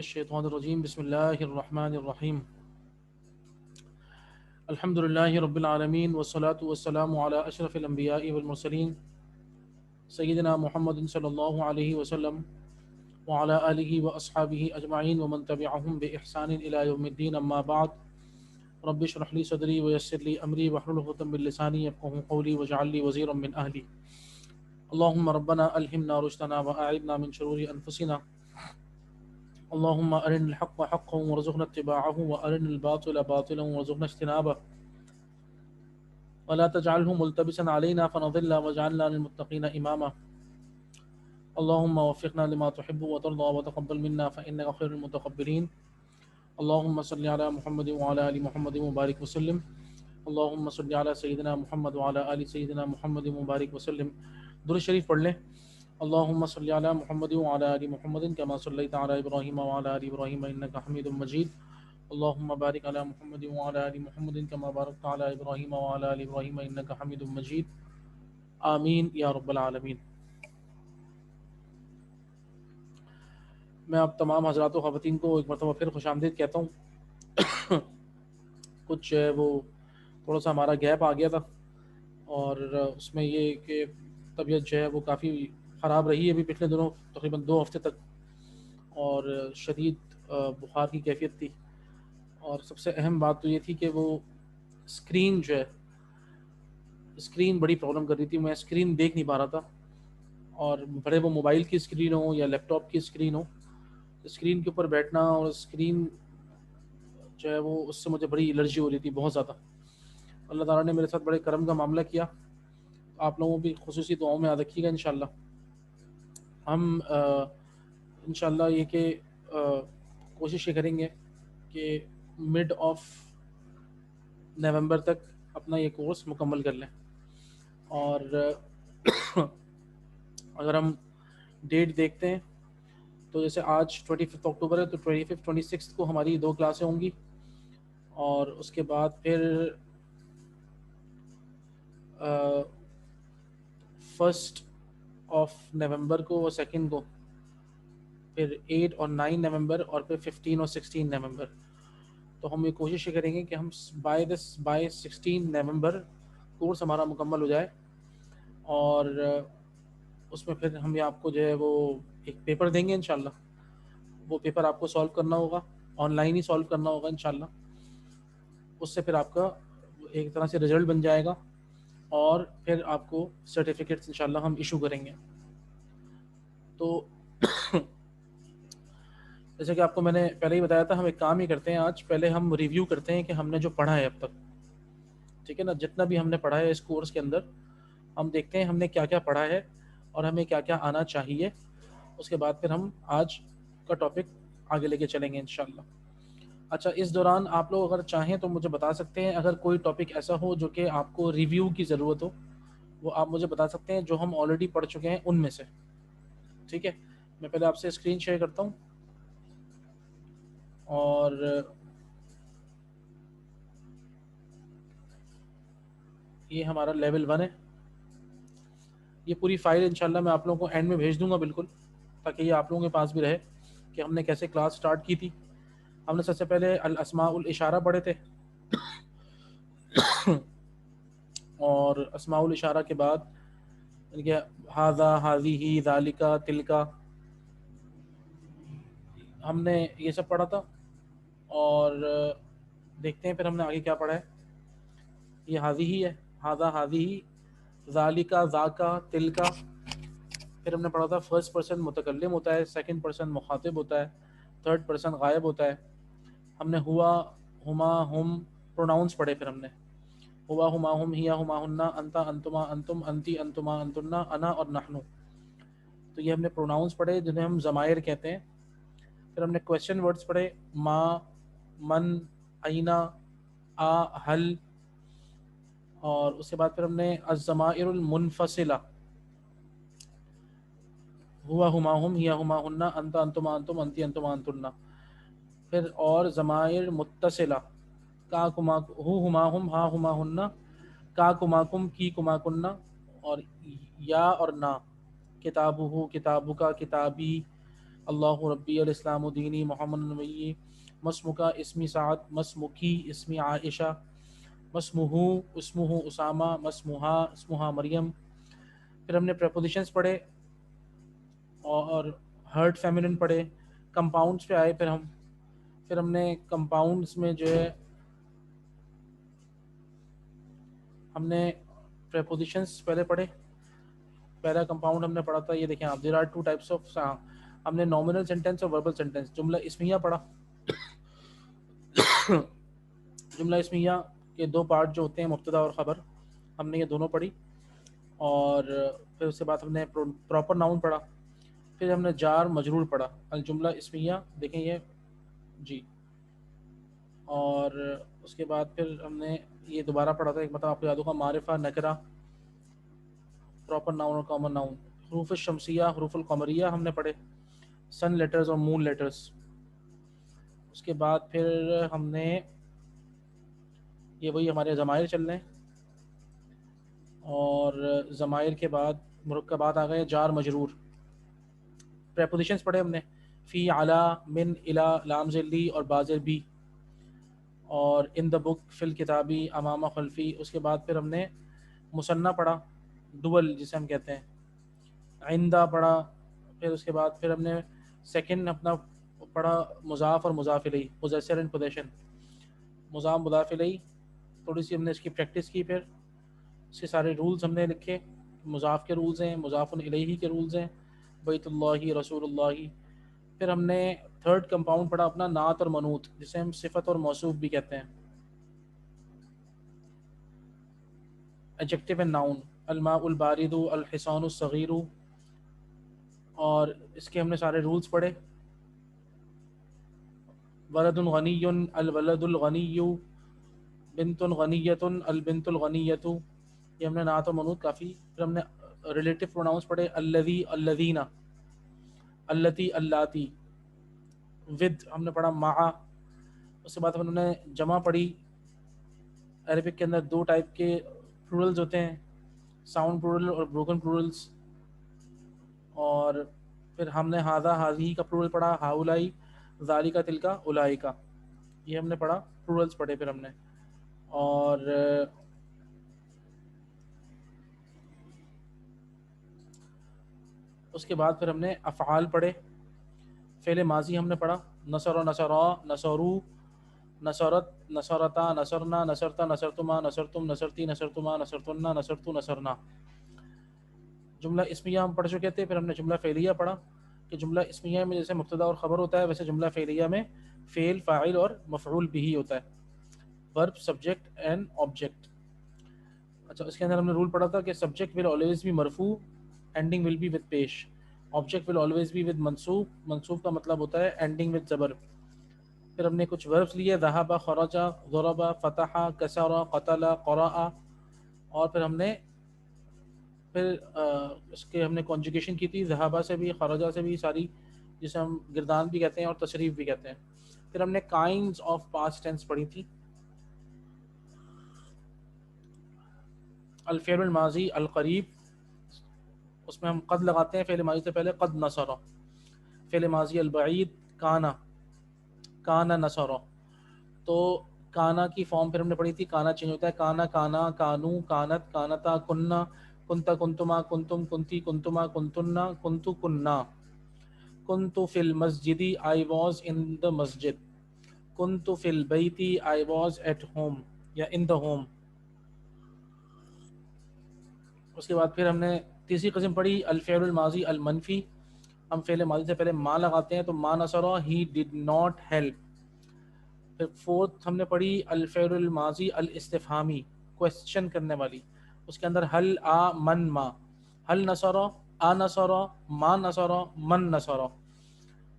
الشیطان الرجیم بسم اللہ الرحمن الرحیم الحمد للہ رب العالمین والصلاة والسلام علی اشرف الانبیاء والمرسلین سیدنا محمد صلی اللہ علیہ وسلم وعلی آلہ واصحابہ اجمعین ومن تبعہم بإحسان الی یوم الدین اما بعد رب اشرح لی صدری ویسر لی امری واحلل عقدۃ من لسانی یفقهوا قولی واجعل لی وزیرا من اہلی اللہم ربنا الہمنا رشدنا واعذنا من شرور انفسنا اللهم أرنا الحق حقا وارزقنا اتباعه وأرنا الباطل باطلا وارزقنا اجتنابه ولا تجعله ملتبسا علينا فنضل واجعلنا للمتقين إماما اللهم وفقنا لما تحب وترضى وتقبل منا فإنك خير المتقبلين اللهم صل على محمد وعلى آل محمد وبارك وسلم اللهم صل على سيدنا محمد وعلى آل سيدنا محمد وبارك وسلم درود شریف پڑھ لیں اللهم صل على محمد وعلى آل محمد كما صليت على إبراهيم وعلى آل إبراهيم إنك حميد مجيد اللهم بارك على محمد وعلى آل محمد كما باركت على إبراهيم وعلى آل إبراهيم إنك حميد مجيد آمین یا رب العالمین۔ میں اب تمام حضرات و خواتین کو ایک مرتبہ پھر خوش آمدید کہتا ہوں۔ کچھ جو ہے وہ تھوڑا سا ہمارا گیپ آ گیا تھا، اور اس میں یہ کہ طبیعت جو ہے وہ کافی خراب رہی ہے ابھی پچھلے دنوں تقریباً 2 ہفتے تک، اور شدید بخار کی کیفیت تھی، اور سب سے اہم بات تو یہ تھی کہ وہ اسکرین جو ہے، اسکرین بڑی پرابلم کر رہی تھی، میں اسکرین دیکھ نہیں پا رہا تھا، اور بڑے وہ موبائل کی اسکرین ہو یا لیپ ٹاپ کی اسکرین ہو، اسکرین کے اوپر بیٹھنا اور اسکرین جو ہے وہ اس سے مجھے بڑی الرجی ہو رہی تھی بہت زیادہ۔ اللہ تعالیٰ نے میرے ساتھ بڑے کرم کا معاملہ کیا، آپ لوگوں بھی خصوصی دعاؤں میں یاد رکھیے گا انشاءاللہ۔ ہم انشاءاللہ یہ کہ کوشش یہ کریں گے کہ مڈ آف نومبر تک اپنا یہ کورس مکمل کر لیں، اور اگر ہم ڈیٹ دیکھتے ہیں تو جیسے آج 25 اکتوبر ہے، تو 25 26 کو ہماری 2 کلاسیں ہوں گی، اور اس کے بعد پھر 1 نومبر کو اور 2 کو، پھر 8 اور 9 نومبر، اور پھر 15 اور 16 نومبر۔ تو ہم یہ کوشش یہ کریں گے کہ ہم بائی 16 نومبر کورس ہمارا مکمل ہو جائے، اور اس میں پھر ہم یہ آپ کو جو ہے وہ ایک پیپر دیں گے انشاءاللہ۔ وہ پیپر آپ کو سالو کرنا ہوگا، آن لائن ہی سالو کرنا ہوگا انشاءاللہ۔ اس سے پھر آپ کا ایک طرح سے رزلٹ بن جائے گا، اور پھر آپ کو سرٹیفکیٹس انشاءاللہ ہم ایشو کریں گے۔ تو جیسے کہ آپ کو میں نے پہلے ہی بتایا تھا، ہم ایک کام ہی کرتے ہیں آج، پہلے ہم ریویو کرتے ہیں کہ ہم نے جو پڑھا ہے اب تک، ٹھیک ہے نا، جتنا بھی ہم نے پڑھا ہے اس کورس کے اندر، ہم دیکھتے ہیں ہم نے کیا کیا پڑھا ہے اور ہمیں کیا کیا آنا چاہیے۔ اس کے بعد پھر ہم آج کا ٹاپک آگے لے کے چلیں گے انشاءاللہ۔ اچھا، اس دوران آپ لوگ اگر چاہیں تو مجھے بتا سکتے ہیں، اگر کوئی ٹاپک ایسا ہو جو کہ آپ کو ریویو کی ضرورت ہو، وہ آپ مجھے بتا سکتے ہیں، جو ہم آلریڈی پڑھ چکے ہیں ان میں سے، ٹھیک ہے۔ میں پہلے آپ سے اسکرین شیئر کرتا ہوں، اور یہ ہمارا لیول 1 ہے۔ یہ پوری فائل انشاءاللہ میں آپ لوگوں کو اینڈ میں بھیج دوں گا بالکل، تاکہ یہ آپ لوگوں کے پاس بھی رہے کہ ہم نے کیسے کلاس سٹارٹ کی تھی۔ ہم نے سب سے پہلے الاسماء الاشارہ پڑھے تھے، اور اسماء الاشارہ کے بعد ھذا، ھذہ، ذالک، تلک، ہم نے یہ سب پڑھا تھا۔ اور دیکھتے ہیں پھر ہم نے آگے کیا پڑھا ہے۔ یہ ھذہ ہے، ھذا، ھذہ، ذالک، ذاک، تلک۔ پھر ہم نے پڑھا تھا فرسٹ پرسن متکلم ہوتا ہے، سیکنڈ پرسن مخاطب ہوتا ہے، تھرڈ پرسن غائب ہوتا ہے۔ ہم نے ہوا، ہما، ہم پروناؤنس پڑھے، پھر ہم نے ہوا، ہما، ہم، ہیا، ہما، ہننا، انتا، انتما، انتم، انتی، انتما، انتنا، انا اور نحنو۔ تو یہ ہم نے پروناؤنس پڑھے جنہیں ہم ضمائر کہتے ہیں۔ پھر ہم نے کویسچن ورڈز پڑھے، ما، من، اینا، آ، حل، اور اس کے بعد پھر ہم نے الضمائر المنفصلہ، ہوا، ہما، ہم، ہیا، ہما، ہننا، انتا، انتما، انتم، انتی، انتما، انتنا۔ پھر اور ضمائر متصلہ، کا، کما، ہو، ہما، ہم، ہا، ہما، ہننا، کا، کما، کم، کی، کما، کننا، اور یا اور نا، کتابہ، کتابک، کتابی، اللہ ربی الاسلام دینی محمد نبی مسمکا اسمی سعد مسمکی اسمی عائشہ مسمہو اسمہ اسامہ اسمہا مریم. پھر ہم نے پریپوزیشنس پڑھے اور ہرٹ فیمنن پڑھے. کمپاؤنڈس پہ آئے پھر ہم نے کمپاؤنڈس میں جو ہے ہم نے پریپوزیشنس پہلے پڑھے. پہلا کمپاؤنڈ ہم نے پڑھا تھا، یہ دیکھیں آپ، there are two types of. ہم نے نومنل سینٹینس اور وربل سینٹینس. جملہ اسمیہ پڑھا. جملہ اسمیہ کے دو پارٹ جو ہوتے ہیں مبتدا اور خبر، ہم نے یہ دونوں پڑھی. اور پھر اس کے بعد ہم نے پراپر ناؤن پڑھا. پھر ہم نے جار مجرور پڑھا. الجملہ اسمیہ دیکھیں یہ جی. اور اس کے بعد پھر ہم نے یہ دوبارہ پڑھا تھا ایک مطلب آپ کو یاد ہوگا، معرفہ نکرہ پراپر ناؤن اور کامن ناؤن. حروف الشمسیہ حروف القمریہ ہم نے پڑھے، سن لیٹرز اور مون لیٹرز. اس کے بعد پھر ہم نے یہ وہی ہمارے ضمائر چل رہے ہیں. اور ضمائر کے بعد مرکبات آ گئے، جار مجرور. پریپوزیشنز پڑھے ہم نے، فی، علی، من، الی، لام ذلی اور بازر بھی. اور ان دا بک، فی الکتابی، امامہ خلفی. اس کے بعد پھر ہم نے مثنیٰ پڑھا، ڈول جسے ہم کہتے ہیں، عندہ پڑھا. پھر اس کے بعد پھر ہم نے سیکنڈ اپنا پڑھا مضاف اور مضاف الیہ، پوزیسر اینڈ پوزیشن. مضاف مضاف الیہ تھوڑی سی ہم نے اس کی پریکٹس کی. پھر اس کے سارے رولز ہم نے لکھے. مضاف کے رولز ہیں، مضاف الیہ کے رولز ہیں، بیت اللہ، رسول اللہ. پھر ہم نے تھرڈ کمپاؤنڈ پڑھا اپنا نعت اور منوط، جسے ہم صفت اور موصوف بھی کہتے ہیں. ایڈجیکٹو اینڈ ناؤن، الماء البارد، الحصان الصغیر. اور اس کے ہم نے سارے رولز پڑھے. ولد غنی الولد الغنی، بنت غنیۃ البنت الغنیۃ. یہ ہم نے نعت و منوط کافی. پھر ہم نے ریلیٹو پروناؤنس پڑھے، الذی الذین، اللتی اللاتی. ود ہم نے پڑھا مع. اس کے بعد ہم نے جمع پڑھی. عربک کے اندر دو ٹائپ کے پلورلز ہوتے ہیں، ساؤنڈ پلورل اور بروکن پلورلز. اور پھر ہم نے ہاذا ہاذی کا پلورل پڑھا، ہاؤلائی، ذالکا تلکا، اولائکا. یہ ہم نے پڑھا، پلورلز پڑھے پھر ہم نے. اور اس کے بعد پھر ہم نے افعال پڑھے. فعل ماضی ہم نے پڑھا، نصر و نصرا، نصرو، نصرت، نصرتا، نصرنا، نصرتا، نصرتما، نصرتم، نصرتی، نصرتما، نصرتنا، نصرتو، نصرنا. جملہ اسمیہ ہم پڑھ چکے تھے. پھر ہم نے جملہ فعلیہ پڑھا کہ جملہ اسمیہ میں جیسے مبتدا اور خبر ہوتا ہے، ویسے جملہ فعلیہ میں فعل، فاعل اور مفعول بھی ہوتا ہے، ورب، سبجیکٹ اینڈ آبجیکٹ. اچھا، اس کے اندر ہم نے رول پڑھا تھا کہ سبجیکٹ ول آلویز بی مرفوع، اینڈنگ ول بی ود پیش. Object will always be with منصوب، منصوب کا مطلب ہوتا ہے اینڈنگ ود زبر. پھر ہم نے کچھ وربس لیے، ذہب، خرج، ضرب، فتح، کسر، قتل، قرأ. اور پھر ہم نے اس کے ہم نے کانجوگیشن کی تھی، ذہابہ سے بھی، خرجہ سے بھی، ساری جسے ہم گردان بھی کہتے ہیں اور تصریف بھی کہتے ہیں. پھر ہم نے کائنڈز آف پاسٹ ٹینس پڑھی تھی. الفعل الماضی القریب، اس میں ہم قد لگاتے ہیں فعل ماضی سے پہلے، قد نصر. فعل ماضی البعید کانا، کانا نصر. تو کانا کی فارم پھر ہم نے پڑھی تھی، کانا چینج ہوتا ہے، کانا، کانا، کانو، کانت، کانتا، کننا، کنتا، کنتما، کنتم، کنتی، کنتما، کنتنا، کنتو، کننا. کنتو فی المسجد، آئی واز ان دا مسجد. کنتو فی البیت، آئی واز ایٹ ہوم یا ان دا ہوم. اس کے بعد پھر ہم نے تیسری قسم پڑھی الفعل الماضی المنفی. ہم فعل ماضی سے پہلے ما لگاتے ہیں، تو ما نصرہ، ہی ڈڈ ناٹ ہیلپ. پھر فورتھ ہم نے پڑھی الفعل الماضی الاستفہامی، کوشچن کرنے والی. اس کے اندر ہل، آ، من، ما. ہل نصرہ، آ نصرہ، ما نصرہ، من نصرہ.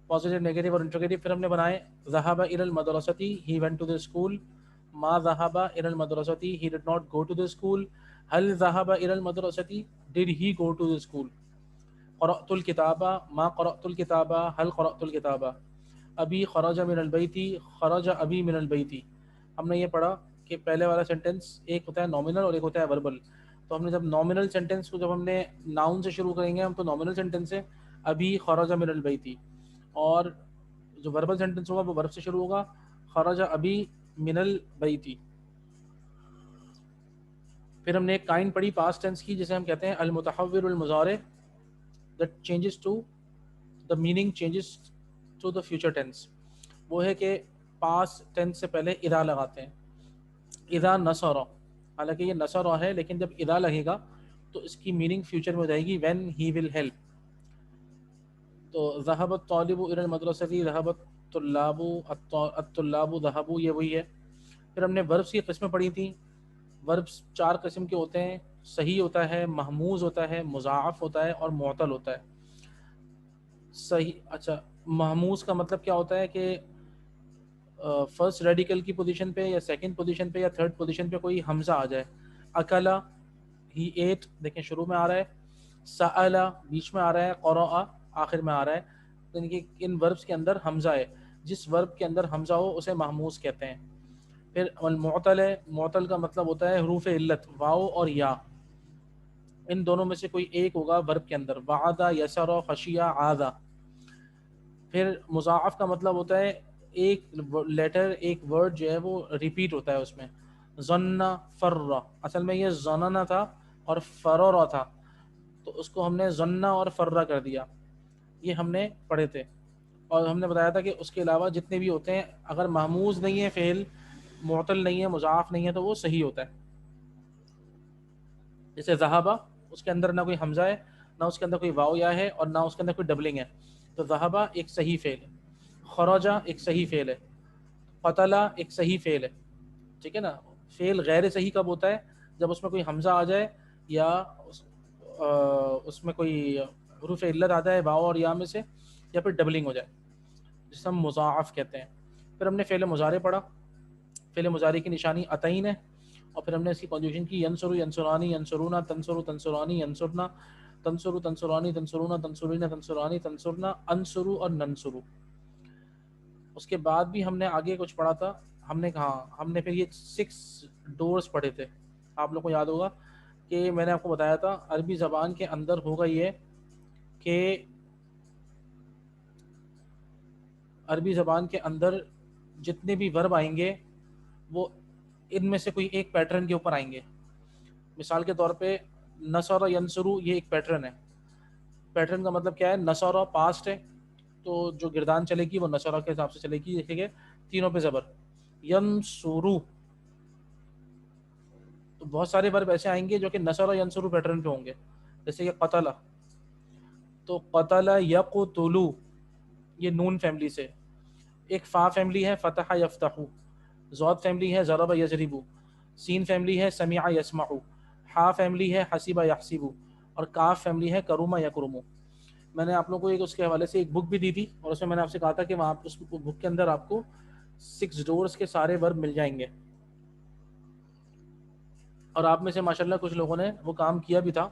پازیٹیو، نیگیٹو اور انٹروگیٹو پھر ہم نے بنائے. ذهب الى المدرسة، he went to the school. ما ذهب الى المدرسة، he did not go to the school. هل ذهب الى المدرسة، did he go to the school. قرأت الكتاب، ما قرأت الكتاب، هل قرأت الكتاب. ابھی خرج من البیت، خرج ابھی من البیت. ہم نے یہ پڑھا کہ پہلے والا سینٹینس ایک ہوتا ہے نومینل اور ایک ہوتا ہے وربل. تو ہم نے جب نومینل سینٹینس کو جب ہم نے ناؤن سے شروع کریں گے ہم، تو نومینل سینٹینس ہے ابھی خرج من البیت. اور جو وربل سینٹنس ہوگا وہ ورب سے شروع ہوگا. خرج ابی من البیتی. پھر ہم نے ایک کائن پڑھی پاسٹ ٹینس کی جسے ہم کہتے ہیں المتحور المضارع that changes to the meaning changes to the future tense. وہ ہے کہ past tense سے پہلے اذا لگاتے ہیں. اذا نصر، حالانکہ یہ نصر ہے لیکن جب اذا لگے گا تو اس کی میننگ فیوچر میں ہو جائے گی when he will help. تو ذهب الطالب الى المدرسة، ذهب الطلاب ذهبوا، یہ وہی ہے. پھر ہم نے وربس کی قسمیں پڑھی تھیں. وربس 4 قسم کے ہوتے ہیں، صحیح ہوتا ہے، محموز ہوتا ہے، مضاعف ہوتا ہے اور معطل ہوتا ہے. صحیح، اچھا محموز کا مطلب کیا ہوتا ہے کہ فرسٹ ریڈیکل کی پوزیشن پہ یا سیکنڈ پوزیشن پہ یا تھرڈ پوزیشن پہ کوئی حمزہ آ جائے. اکلا، ہی ایٹ، دیکھیں شروع میں آ رہا ہے. سألا بیچ میں آ رہا ہے. قرأ آخر میں آ رہا ہے. یعنی کہ ان وربس کے اندر حمزہ ہے. جس ورب کے اندر حمزہ ہو اسے محموز کہتے ہیں. پھر المعطل ہے. معطل کا مطلب ہوتا ہے حروف علت واو اور یا، ان دونوں میں سے کوئی ایک ہوگا ورب کے اندر. وعدہ، یسر، خشیہ، عادہ. پھر مضاعف کا مطلب ہوتا ہے ایک لیٹر ایک ورڈ جو ہے وہ ریپیٹ ہوتا ہے اس میں. ظن، فر، اصل میں یہ ظننا تھا اور فرورا تھا، تو اس کو ہم نے ظنہ اور فرہ کر دیا. یہ ہم نے پڑھے تھے. اور ہم نے بتایا تھا کہ اس کے علاوہ جتنے بھی ہوتے ہیں اگر محموز نہیں ہے فعل، معطل نہیں ہے، مضاعف نہیں ہے، تو وہ صحیح ہوتا ہے. جیسے ذہبہ، اس کے اندر نہ کوئی حمزہ ہے، نہ اس کے اندر کوئی واو یا ہے، اور نہ اس کے اندر کوئی ڈبلنگ ہے، تو ذہبہ ایک صحیح فعل ہے. خرجہ ایک صحیح فعل ہے. قتلہ ایک صحیح فعل ہے. ٹھیک ہے نا. فعل غیر صحیح کب ہوتا ہے؟ جب اس میں کوئی حمزہ آ جائے یا اس میں کوئی حروف علت آ جائے واو اور یا میں سے، یا پھر ڈبلنگ ہو جائے، جسے ہم مضاعف کہتے ہیں. پھر ہم نے فعل مضارع پڑھا. فعل مضارع کی نشانی عطین ہے، اور پھر ہم نے اس کی کنجویشن کی ینصر، ینصرانی، ینصرونا، تنصر، تنصرانی، ینصرنا، تنصر، تنصرانی، تنصرونا، تنصرین، تنصرانی، تنصرنا، انصر اور ننصر. اس کے بعد بھی ہم نے آگے کچھ پڑھا تھا. ہم نے کہا ہم نے پھر یہ 6 ڈورز پڑھے تھے. آپ لوگ کو یاد ہوگا کہ میں نے آپ کو بتایا تھا عربی زبان کے اندر ہوگا یہ کہ عربی زبان کے اندر جتنے بھی ورب آئیں گے وہ ان میں سے کوئی ایک پیٹرن کے اوپر آئیں گے. مثال کے طور پہ نصر ینصرو، یہ ایک پیٹرن ہے. پیٹرن کا مطلب کیا ہے؟ نصر پاسٹ ہے تو جو گردان چلے گی وہ نصرہ کے حساب سے چلے گی. دیکھیں گے تینوں پہ زبر. ینصرو، تو بہت سارے ورب ایسے آئیں گے جو کہ نصر ینصرو پیٹرن پہ ہوں گے. جیسے کہ قتل، تو قتل یقتلو، یہ نون فیملی سے. ایک فا فیملی ہے فتح یفتح، ضاد فیملی ہے ضرب یضرب، سین فیملی ہے سمع یسمع، حا فیملی ہے حسب یحسب، اور کاف فیملی ہے کرم یکرم. میں نے آپ لوگوں کو ایک اس کے حوالے سے ایک بک بھی دی تھی، اور اس میں میں نے آپ سے کہا تھا کہ وہاں اس بک کے اندر آپ کو 6 ڈورز کے سارے ورب مل جائیں گے. اور آپ میں سے ماشاءاللہ کچھ لوگوں نے وہ کام کیا بھی تھا.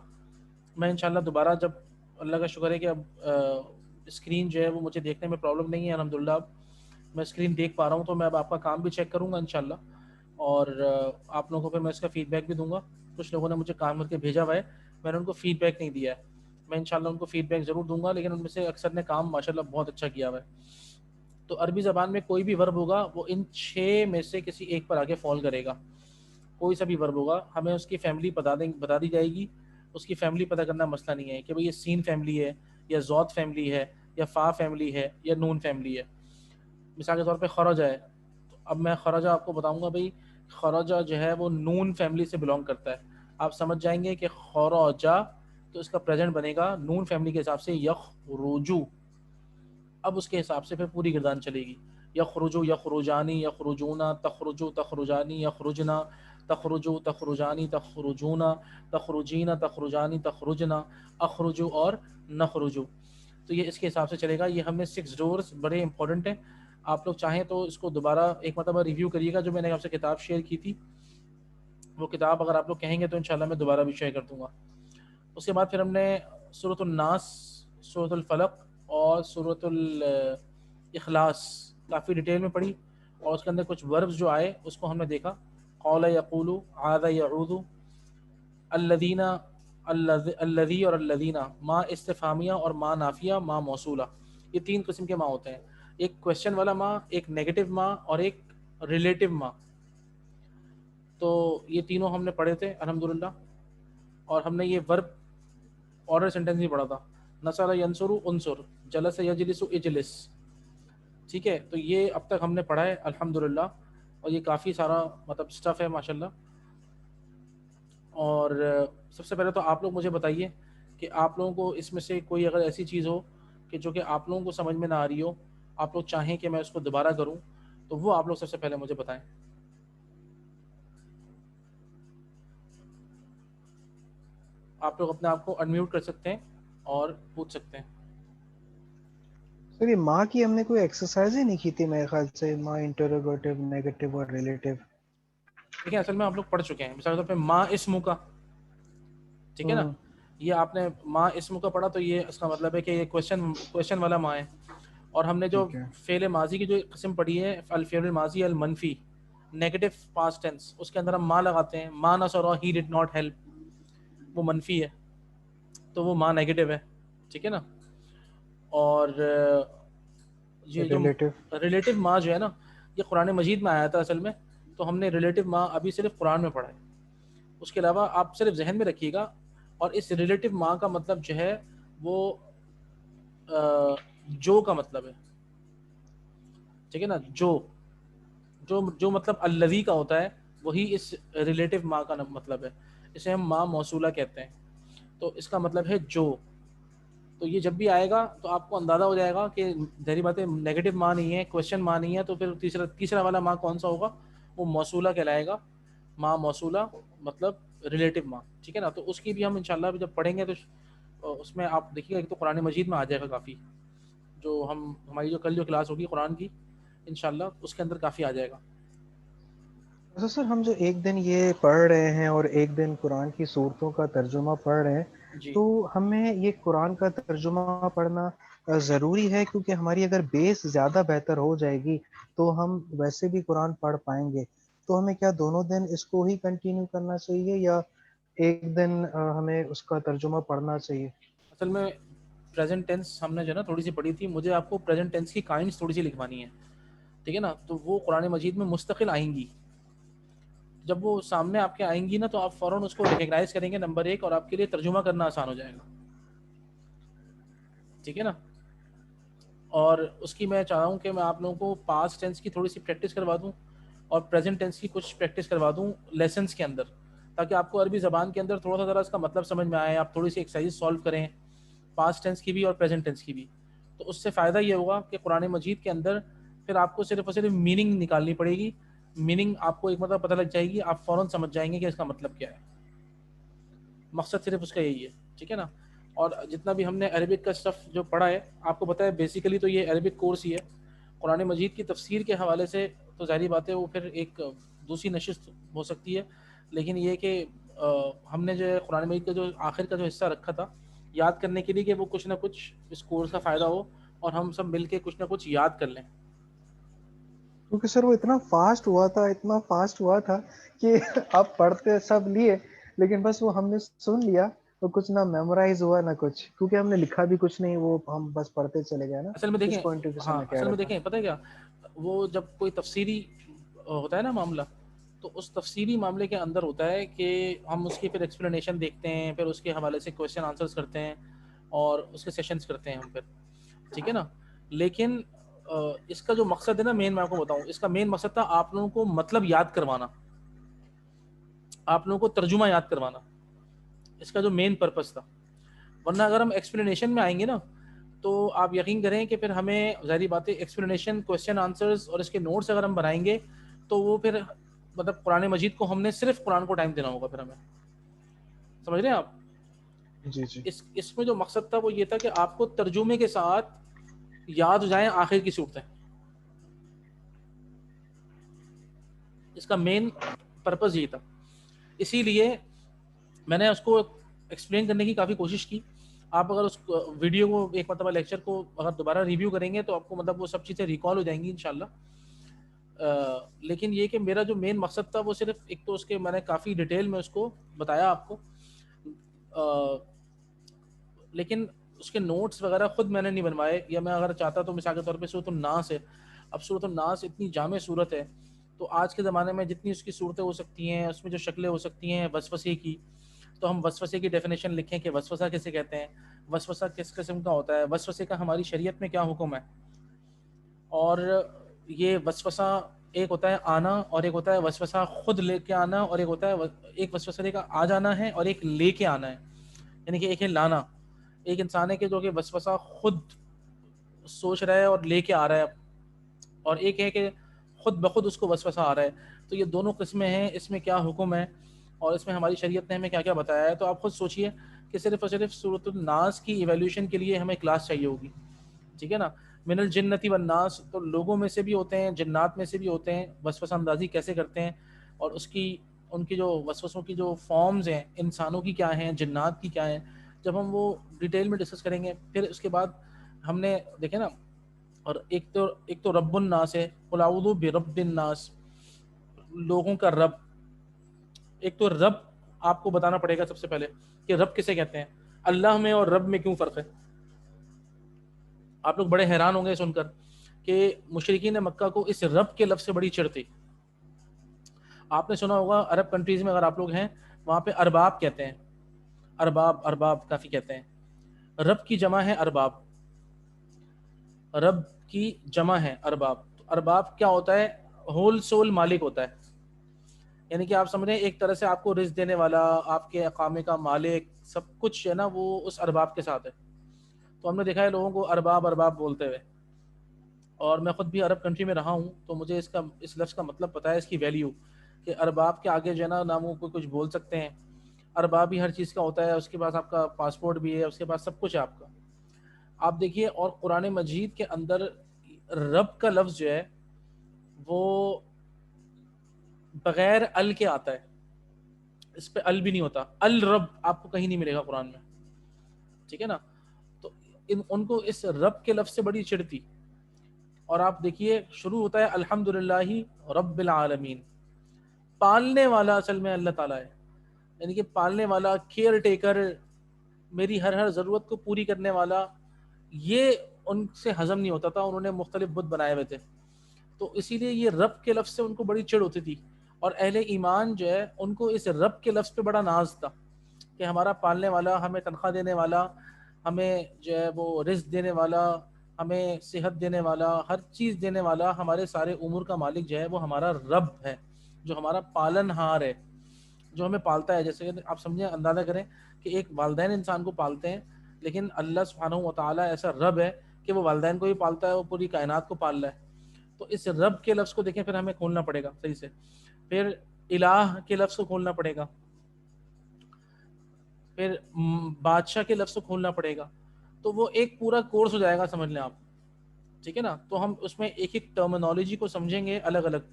میں انشاءاللہ دوبارہ، جب اللہ کا شکر ہے کہ اب اسکرین جو ہے وہ مجھے دیکھنے میں پرابلم نہیں ہے الحمدللہ، اب میں اسکرین دیکھ پا رہا ہوں، تو میں اب آپ کا کام بھی چیک کروں گا انشاءاللہ، اور آپ لوگوں کو پھر میں اس کا فیڈ بیک بھی دوں گا. کچھ لوگوں نے مجھے کام کر کے بھیجا ہوا ہے، میں نے ان کو فیڈ بیک نہیں دیا ہے. میں انشاءاللہ ان کو فیڈ بیک ضرور دوں گا، لیکن ان میں سے اکثر نے کام ماشاءاللہ بہت اچھا کیا ہوا ہے. تو عربی زبان میں کوئی بھی ورب ہوگا وہ ان 6 میں سے کسی ایک پر آگے فال کرے گا. کوئی سا بھی ورب ہوگا ہمیں اس کی فیملی بتا دی جائے گی. اس کی فیملی پتہ کرنا مسئلہ نہیں ہے کہ بھئی یہ سین فیملی ہے یا ضاد فیملی ہے یا فا فیملی ہے یا نون فیملی ہے. مثال کے طور پہ خرجہ ہے، تو اب میں خرجہ آپ کو بتاؤں گا بھئی خرجہ جو ہے وہ نون فیملی سے بلونگ کرتا ہے. آپ سمجھ جائیں گے کہ خرجہ تو اس کا پریزنٹ بنے گا نون فیملی کے حساب سے یخرجو. اب اس کے حساب سے پھر پوری گردان چلے گی. یخرجو، یخرجانی، یخرجونا، تخرجو، تخرجانی، یخرجنا، تخرجو، تخرجانی، تخرجونا، تخرجین، تخرجانی، تخرجنا، اخرجو اور نخرجو. تو یہ اس کے حساب سے چلے گا. یہ ہم نے 6 ڈورز بڑے امپورٹنٹ ہیں. آپ لوگ چاہیں تو اس کو دوبارہ ایک مرتبہ ریویو کریے گا. جو میں نے آپ سے کتاب شیئر کی تھی وہ کتاب اگر آپ لوگ کہیں گے تو انشاءاللہ میں دوبارہ بھی شیئر کر دوں گا. اس کے بعد پھر ہم نے سورۃ الناس، سورۃ الفلق اور سورۃ الاخلاص کافی ڈیٹیل میں پڑھی، اور اس کے اندر کچھ وربز جو آئے اس کو ہم نے دیکھا. قول یقول، عاد یعود، الذین، الذی اور الذین، ما استفہامیہ اور ما نافیہ، ما موصولہ. یہ 3 قسم کے ماں ہوتے ہیں، ایک کویشچن والا ماں، ایک نیگیٹو ماں اور ایک ریلیٹو ماں. تو یہ تینوں ہم نے پڑھے تھے الحمدللہ. اور ہم نے یہ ورب آرڈر سینٹینس بھی پڑھا تھا، نصر ینصر انصر، جلس یجلس اجلس. ٹھیک ہے، تو یہ اب تک ہم نے پڑھا ہے الحمدللہ، اور یہ کافی سارا مطلب اسٹف ہے ماشاءاللہ. اور سب سے پہلے تو آپ لوگ مجھے بتائیے کہ آپ لوگوں کو اس میں سے کوئی اگر ایسی چیز ہو کہ جو کہ آپ لوگوں کو سمجھ میں نہ آ رہی ہو، آپ لوگ چاہیں کہ میں اس کو دوبارہ کروں، تو وہ آپ لوگ سب سے پہلے مجھے بتائیں. آپ لوگ اپنے آپ کو انمیوٹ کر سکتے ہیں اور پوچھ سکتے ہیں. سر یہ ماں کی ہم نے کوئی ایکسرسائز ہی نہیں کی تھی میرے خیال سے، ماں انٹروگیٹو، نیگیٹو اور ریلیٹو. دیکھیں اصل میں آپ لوگ پڑھ چکے ہیں، مثال کے طور پہ ماں اسم کا، ٹھیک ہے نا، یہ آپ نے ماں اسم کا پڑھا، تو یہ اس کا مطلب ہے کہ یہ کویشچن والا ماں ہے. اور ہم نے جو ٹھیک ہے. فعل ماضی کی جو قسم پڑھی ہے، الفعل الماضی المنفی نیگیٹو پاسٹ ٹینس، اس کے اندر ہم ماں لگاتے ہیں. ماں نصر ہی ڈڈ ناٹ ہیلپ، وہ منفی ہے تو وہ ماں نیگیٹو ہے. ٹھیک ہے نا. اور یہ جو ریلیٹو. ریلیٹو ماں جو ہے نا، یہ قرآن مجید میں آیا تھا اصل میں، تو ہم نے ریلیٹو ماں ابھی صرف قرآن میں پڑھا ہے. اس کے علاوہ آپ صرف ذہن میں رکھیے گا. اور اس ریلیٹو ماں کا مطلب جو ہے وہ جو کا مطلب ہے. ٹھیک ہے نا، جو مطلب الذی کا ہوتا ہے وہی اس ریلیٹو ماں کا مطلب ہے. اسے ہم ماں موصولہ کہتے ہیں. تو اس کا مطلب ہے جو. تو یہ جب بھی آئے گا تو آپ کو اندازہ ہو جائے گا کہ ظاہری بات ہے نیگیٹو ماں نہیں ہے، کویشچن ماں نہیں ہے، تو پھر تیسرا والا ماں کون سا ہوگا؟ وہ موصولہ کہلائے گا. ماں موصولہ مطلب ریلیٹو ماں. ٹھیک ہے نا. تو اس کی بھی ہم انشاءاللہ جب پڑھیں گے تو اس میں آپ دیکھیے گا ایک تو قرآن مجید میں آ جائے گا کافی، جو ہماری جو کل جو کلاس ہوگی قرآن کی انشاءاللہ اس کے اندر کافی آ جائے گا. اچھا سر، ہم جو ایک دن یہ پڑھ رہے ہیں اور ایک دن قرآن کی صورتوں کا ترجمہ پڑھ رہے ہیں، جی تو ہمیں یہ قرآن کا ترجمہ پڑھنا ضروری ہے؟ کیونکہ ہماری اگر بیس زیادہ بہتر ہو جائے گی تو ہم ویسے بھی قرآن پڑھ پائیں گے. تو ہمیں کیا دونوں دن اس کو ہی کنٹینیو کرنا چاہیے یا ایک دن ہمیں اس کا ترجمہ پڑھنا چاہیے؟ اصل میں پریزنٹ ٹینس ہم نے جو ہے نا تھوڑی سی پڑھی تھی، مجھے آپ کو پریزنٹ ٹینس کی کائنڈس تھوڑی سی لکھوانی ہے. ٹھیک ہے نا. تو وہ قرآن مجید میں مستقل آئیں گی. جب وہ سامنے آپ کے آئیں گی نا تو آپ فوراً اس کو ریکگنائز کریں گے نمبر 1، اور آپ کے لیے ترجمہ کرنا آسان ہو جائے گا. ٹھیک ہے نا. اور اس کی میں چاہ رہا ہوں کہ میں آپ لوگوں کو پاسٹ ٹینس کی تھوڑی سی پریکٹس کروا دوں اور پریزنٹ ٹینس کی کچھ پریکٹس کروا دوں لیسنس کے اندر، تاکہ آپ کو عربی زبان کے اندر تھوڑا سا ذرا اس کا مطلب سمجھ میں آئے، آپ تھوڑی سی ایکسرسائز سالو کریں پاسٹ ٹینس کی بھی اور پریزنٹ ٹینس کی بھی. تو اس سے فائدہ یہ ہوگا کہ قرآن مجید کے اندر پھر آپ کو صرف اور صرف میننگ نکالنی پڑے گی. میننگ آپ کو ایک مطلب پتہ لگ جائے گی، آپ فوراً سمجھ جائیں گے کہ اس کا مطلب کیا ہے. مقصد صرف اس کا یہی ہے. ٹھیک ہے نا. اور جتنا بھی ہم نے عربک کا اسٹف جو پڑھا ہے، آپ کو پتہ ہے بیسیکلی تو یہ عربک کورس ہی ہے. قرآن مجید کی تفسیر کے حوالے سے تو ظاہری بات ہے وہ پھر ایک دوسری نشست ہو سکتی ہے، لیکن یہ کہ ہم نے جو ہے قرآن مجید کا جو آخر کا جو حصہ رکھا تھا یاد کرنے کے لیے کہ وہ کچھ نہ کچھ اس کورس کا فائدہ ہو اور ہم سب مل کے کچھ نہ کچھ یاد کر لیں. کیونکہ سر وہ اتنا فاسٹ ہوا تھا کہ آپ پڑھتے سب لیے، لیکن بس وہ ہم نے سن لیا تو کچھ نہ میمورائز ہوا نہ کچھ، کیونکہ ہم نے لکھا بھی کچھ نہیں، وہ ہم بس پڑھتے چلے گئے نا. اصل میں دیکھیں، اس پوائنٹ آف ویو سے ہاں میں کہہ اصل رہا میں تھا. دیکھیں پتہ ہے کیا، وہ جب کوئی تفسیری ہوتا ہے نا معاملہ، تو اس تفسیری معاملے کے اندر ہوتا ہے کہ ہم اس کی پھر ایکسپلینیشن دیکھتے ہیں، پھر اس کے حوالے سے کویشچن آنسرز کرتے ہیں اور اس کے سیشنز کرتے ہیں ہم پھر. ٹھیک ہے نا. لیکن اس کا جو مقصد ہے نا مین، میں آپ کو بتاؤں، اس کا مین مقصد تھا آپ لوگوں کو مطلب یاد کروانا، آپ لوگوں کو ترجمہ یاد کروانا. اس کا جو مین پرپس تھا. ورنہ اگر ہم ایکسپلینیشن میں آئیں گے نا تو آپ یقین کریں کہ پھر ہمیں ظاہری بات ہے ایکسپلینیشن، کویشچن آنسرز اور اس کے نوٹس اگر ہم بنائیں گے تو وہ پھر مطلب قرآن مجید کو ہم نے صرف قرآن کو ٹائم دینا ہوگا پھر ہمیں. سمجھ رہے ہیں آپ؟ جی جی. اس میں جو مقصد تھا وہ یہ تھا کہ آپ کو ترجمے کے ساتھ یاد ہو جائیں آخر کی صورتیں. اس کا مین پرپس یہی تھا. اسی لیے میں نے اس کو ایکسپلین کرنے کی کافی کوشش کی. آپ اگر اس ویڈیو کو ایک مرتبہ لیکچر کو اگر دوبارہ ریویو کریں گے تو آپ کو مطلب وہ سب چیزیں ریکال ہو جائیں گی انشاءاللہ. لیکن یہ کہ میرا جو مین مقصد تھا وہ صرف ایک تو اس کے میں نے کافی ڈیٹیل میں اس کو بتایا آپ کو، لیکن اس کے نوٹس وغیرہ خود میں نے نہیں بنوائے، یا میں اگر چاہتا تو مثال کے طور پہ سورۃ الناس ہے، اب سورۃ الناس اتنی جامع صورت ہے، تو آج کے زمانے میں جتنی اس کی صورتیں ہو سکتی ہیں، اس میں جو شکلیں ہو سکتی ہیں وسوسے کی، تو ہم وسوسے کی ڈیفینیشن لکھیں کہ وسوسہ کسے کہتے ہیں، وسوسہ کس قسم کا ہوتا ہے، وسوسے کا ہماری شریعت میں کیا حکم ہے، اور یہ وسوسہ ایک ہوتا ہے آنا، اور ایک ہوتا ہے وسوسہ خود لے کے آنا، اور ایک ہوتا ہے ایک وسوسہ لے کے آ جانا ہے، اور ایک لے کے آنا ہے، یعنی کہ ایک ہے لانا، ایک انسان ہے کہ جو کہ وسوسہ خود سوچ رہا ہے اور لے کے آ رہا ہے، اور ایک ہے کہ خود بخود اس کو وسوسہ آ رہا ہے. تو یہ دونوں قسمیں ہیں، اس میں کیا حکم ہے اور اس میں ہماری شریعت نے ہمیں کیا کیا بتایا ہے. تو آپ خود سوچئے کہ صرف اور صرف سورۃ الناس کی ایویلیوشن کے لیے ہمیں کلاس چاہیے ہوگی، ٹھیک ہے نا. من الجنتی والناس، تو لوگوں میں سے بھی ہوتے ہیں، جنات میں سے بھی ہوتے ہیں، وسوسہ اندازی کیسے کرتے ہیں، اور اس کی ان کی جو وسوسوں کی جو فارمز ہیں، انسانوں کی کیا ہیں، جنات کی کیا ہیں، جب ہم وہ ڈیٹیل میں ڈسکس کریں گے. پھر اس کے بعد ہم نے دیکھیں نا، اور ایک تو رب الناس ہے، قل اعوذ برب الناس، لوگوں کا رب. ایک تو رب آپ کو بتانا پڑے گا سب سے پہلے کہ رب کسے کہتے ہیں، اللہ میں اور رب میں کیوں فرق ہے. آپ لوگ بڑے حیران ہوں گے سن کر کہ مشرکین مکہ کو اس رب کے لفظ سے بڑی چڑ تھی. آپ نے سنا ہوگا عرب کنٹریز میں اگر آپ لوگ ہیں وہاں پہ ارباب کہتے ہیں، ارباب کافی کہتے ہیں. رب کی جمع ہے ارباب، رب کی جمع ہے ارباب. تو ارباب کیا ہوتا ہے، ہول سول مالک ہوتا ہے، یعنی کہ آپ سمجھ رہے ہیں ایک طرح سے آپ کو رزق دینے والا، آپ کے اقامے کا مالک، سب کچھ ہے نا وہ اس ارباب کے ساتھ ہے. تو ہم نے دیکھا ہے لوگوں کو ارباب بولتے ہوئے، اور میں خود بھی عرب کنٹری میں رہا ہوں تو مجھے اس لفظ کا مطلب پتہ ہے، اس کی ویلیو، کہ ارباب کے آگے جو ہے نا ناموں کو کچھ بول سکتے ہیں. ارباب ہی ہر چیز کا ہوتا ہے، اس کے پاس آپ کا پاسپورٹ بھی ہے، اس کے پاس سب کچھ ہے آپ کا. آپ دیکھیے، اور قرآن مجید کے اندر رب کا لفظ جو ہے وہ بغیر ال کے آتا ہے، اس پہ ال بھی نہیں ہوتا. الرب آپ کو کہیں نہیں ملے گا قرآن میں، ٹھیک ہے نا. تو ان کو اس رب کے لفظ سے بڑی چڑ تھی. اور آپ دیکھیے شروع ہوتا ہے الحمدللہ رب العالمین، پالنے والا اصل میں اللہ تعالیٰ ہے، یعنی کہ پالنے والا، کیئر ٹیکر، میری ہر ضرورت کو پوری کرنے والا. یہ ان سے ہضم نہیں ہوتا تھا، انہوں نے مختلف بت بنائے ہوئے تھے. تو اسی لیے یہ رب کے لفظ سے ان کو بڑی چڑ ہوتی تھی. اور اہل ایمان جو ہے ان کو اس رب کے لفظ پہ بڑا ناز تھا کہ ہمارا پالنے والا، ہمیں تنخواہ دینے والا، ہمیں جو ہے وہ رزق دینے والا، ہمیں صحت دینے والا، ہر چیز دینے والا، ہمارے سارے امور کا مالک جو ہے وہ ہمارا رب ہے، جو ہمارا پالن ہار ہے، جو ہمیں پالتا ہے. جیسے کہ آپ سمجھیں، اندازہ کریں کہ ایک والدین انسان کو پالتے ہیں، لیکن اللہ سبحانہ و تعالیٰ ایسا رب ہے کہ وہ والدین کو بھی پالتا ہے، وہ پوری کائنات کو پال رہا ہے. تو اس رب کے لفظ کو دیکھیں، پھر ہمیں کھولنا پڑے گا صحیح سے. پھر الہ کے لفظ کو کھولنا پڑے گا، پھر بادشاہ کے لفظ کو کھولنا پڑے گا. تو وہ ایک پورا کورس ہو جائے گا، سمجھ لیں آپ، ٹھیک ہے نا. تو ہم اس میں ایک ایک ٹرمینالوجی کو سمجھیں گے الگ الگ،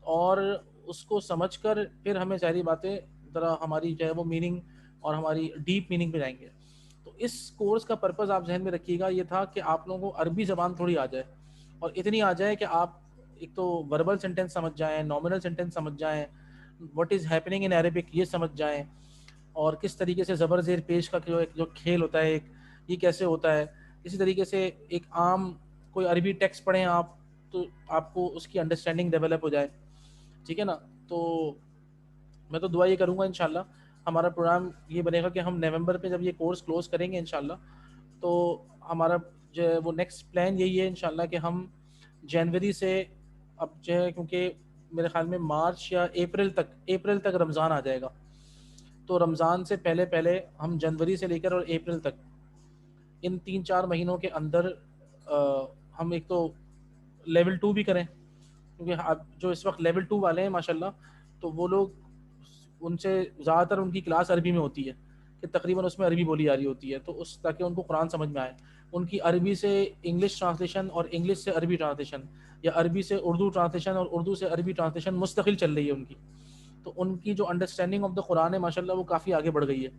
اور اس کو سمجھ کر پھر ہمیں ساری باتیں ذرا ہماری جو ہے وہ میننگ اور ہماری ڈیپ میننگ پہ جائیں گے. تو اس کورس کا پرپز آپ ذہن میں رکھیے گا، یہ تھا کہ آپ لوگوں کو عربی زبان تھوڑی آ جائے، اور اتنی آ جائے کہ آپ ایک تو وربل سینٹینس سمجھ جائیں، نامنل سینٹینس سمجھ جائیں، what is happening in Arabic یہ سمجھ جائیں، اور کس طریقے سے زبر زیر پیش کا جو کھیل ہوتا ہے ایک، یہ کیسے ہوتا ہے. اسی طریقے سے ایک عام کوئی عربی ٹیکسٹ پڑھیں آپ تو آپ کو اس کی انڈرسٹینڈنگ ڈیولپ ہو جائے، ٹھیک ہے نا. تو میں تو دعا یہ کروں گا انشاءاللہ ہمارا پروگرام یہ بنے گا کہ ہم نومبر پہ جب یہ کورس کلوز کریں گے انشاءاللہ، تو ہمارا جو ہے وہ نیکسٹ پلان یہی ہے انشاءاللہ کہ ہم جنوری سے، اب جو ہے کیونکہ میرے خیال میں مارچ یا اپریل تک رمضان آ جائے گا، تو رمضان سے پہلے ہم جنوری سے لے کر اور اپریل تک ان 3-4 مہینوں کے اندر ہم ایک تو لیول 2 بھی کریں، کیونکہ جو اس وقت لیول 2 والے ہیں ماشاءاللہ، تو وہ لوگ ان سے زیادہ تر ان کی کلاس عربی میں ہوتی ہے، کہ تقریباً اس میں عربی بولی جا رہی ہوتی ہے، تو اس تاکہ ان کو قرآن سمجھ میں آئے. ان کی عربی سے انگلش ٹرانسلیشن اور انگلش سے عربی ٹرانسلیشن، یا عربی سے اردو ٹرانسلیشن اور اردو سے عربی ٹرانسلیشن مستقل چل رہی ہے ان کی. تو ان کی جو انڈرسٹینڈنگ آف دا قرآن ہے ماشاءاللہ وہ کافی آگے بڑھ گئی ہے.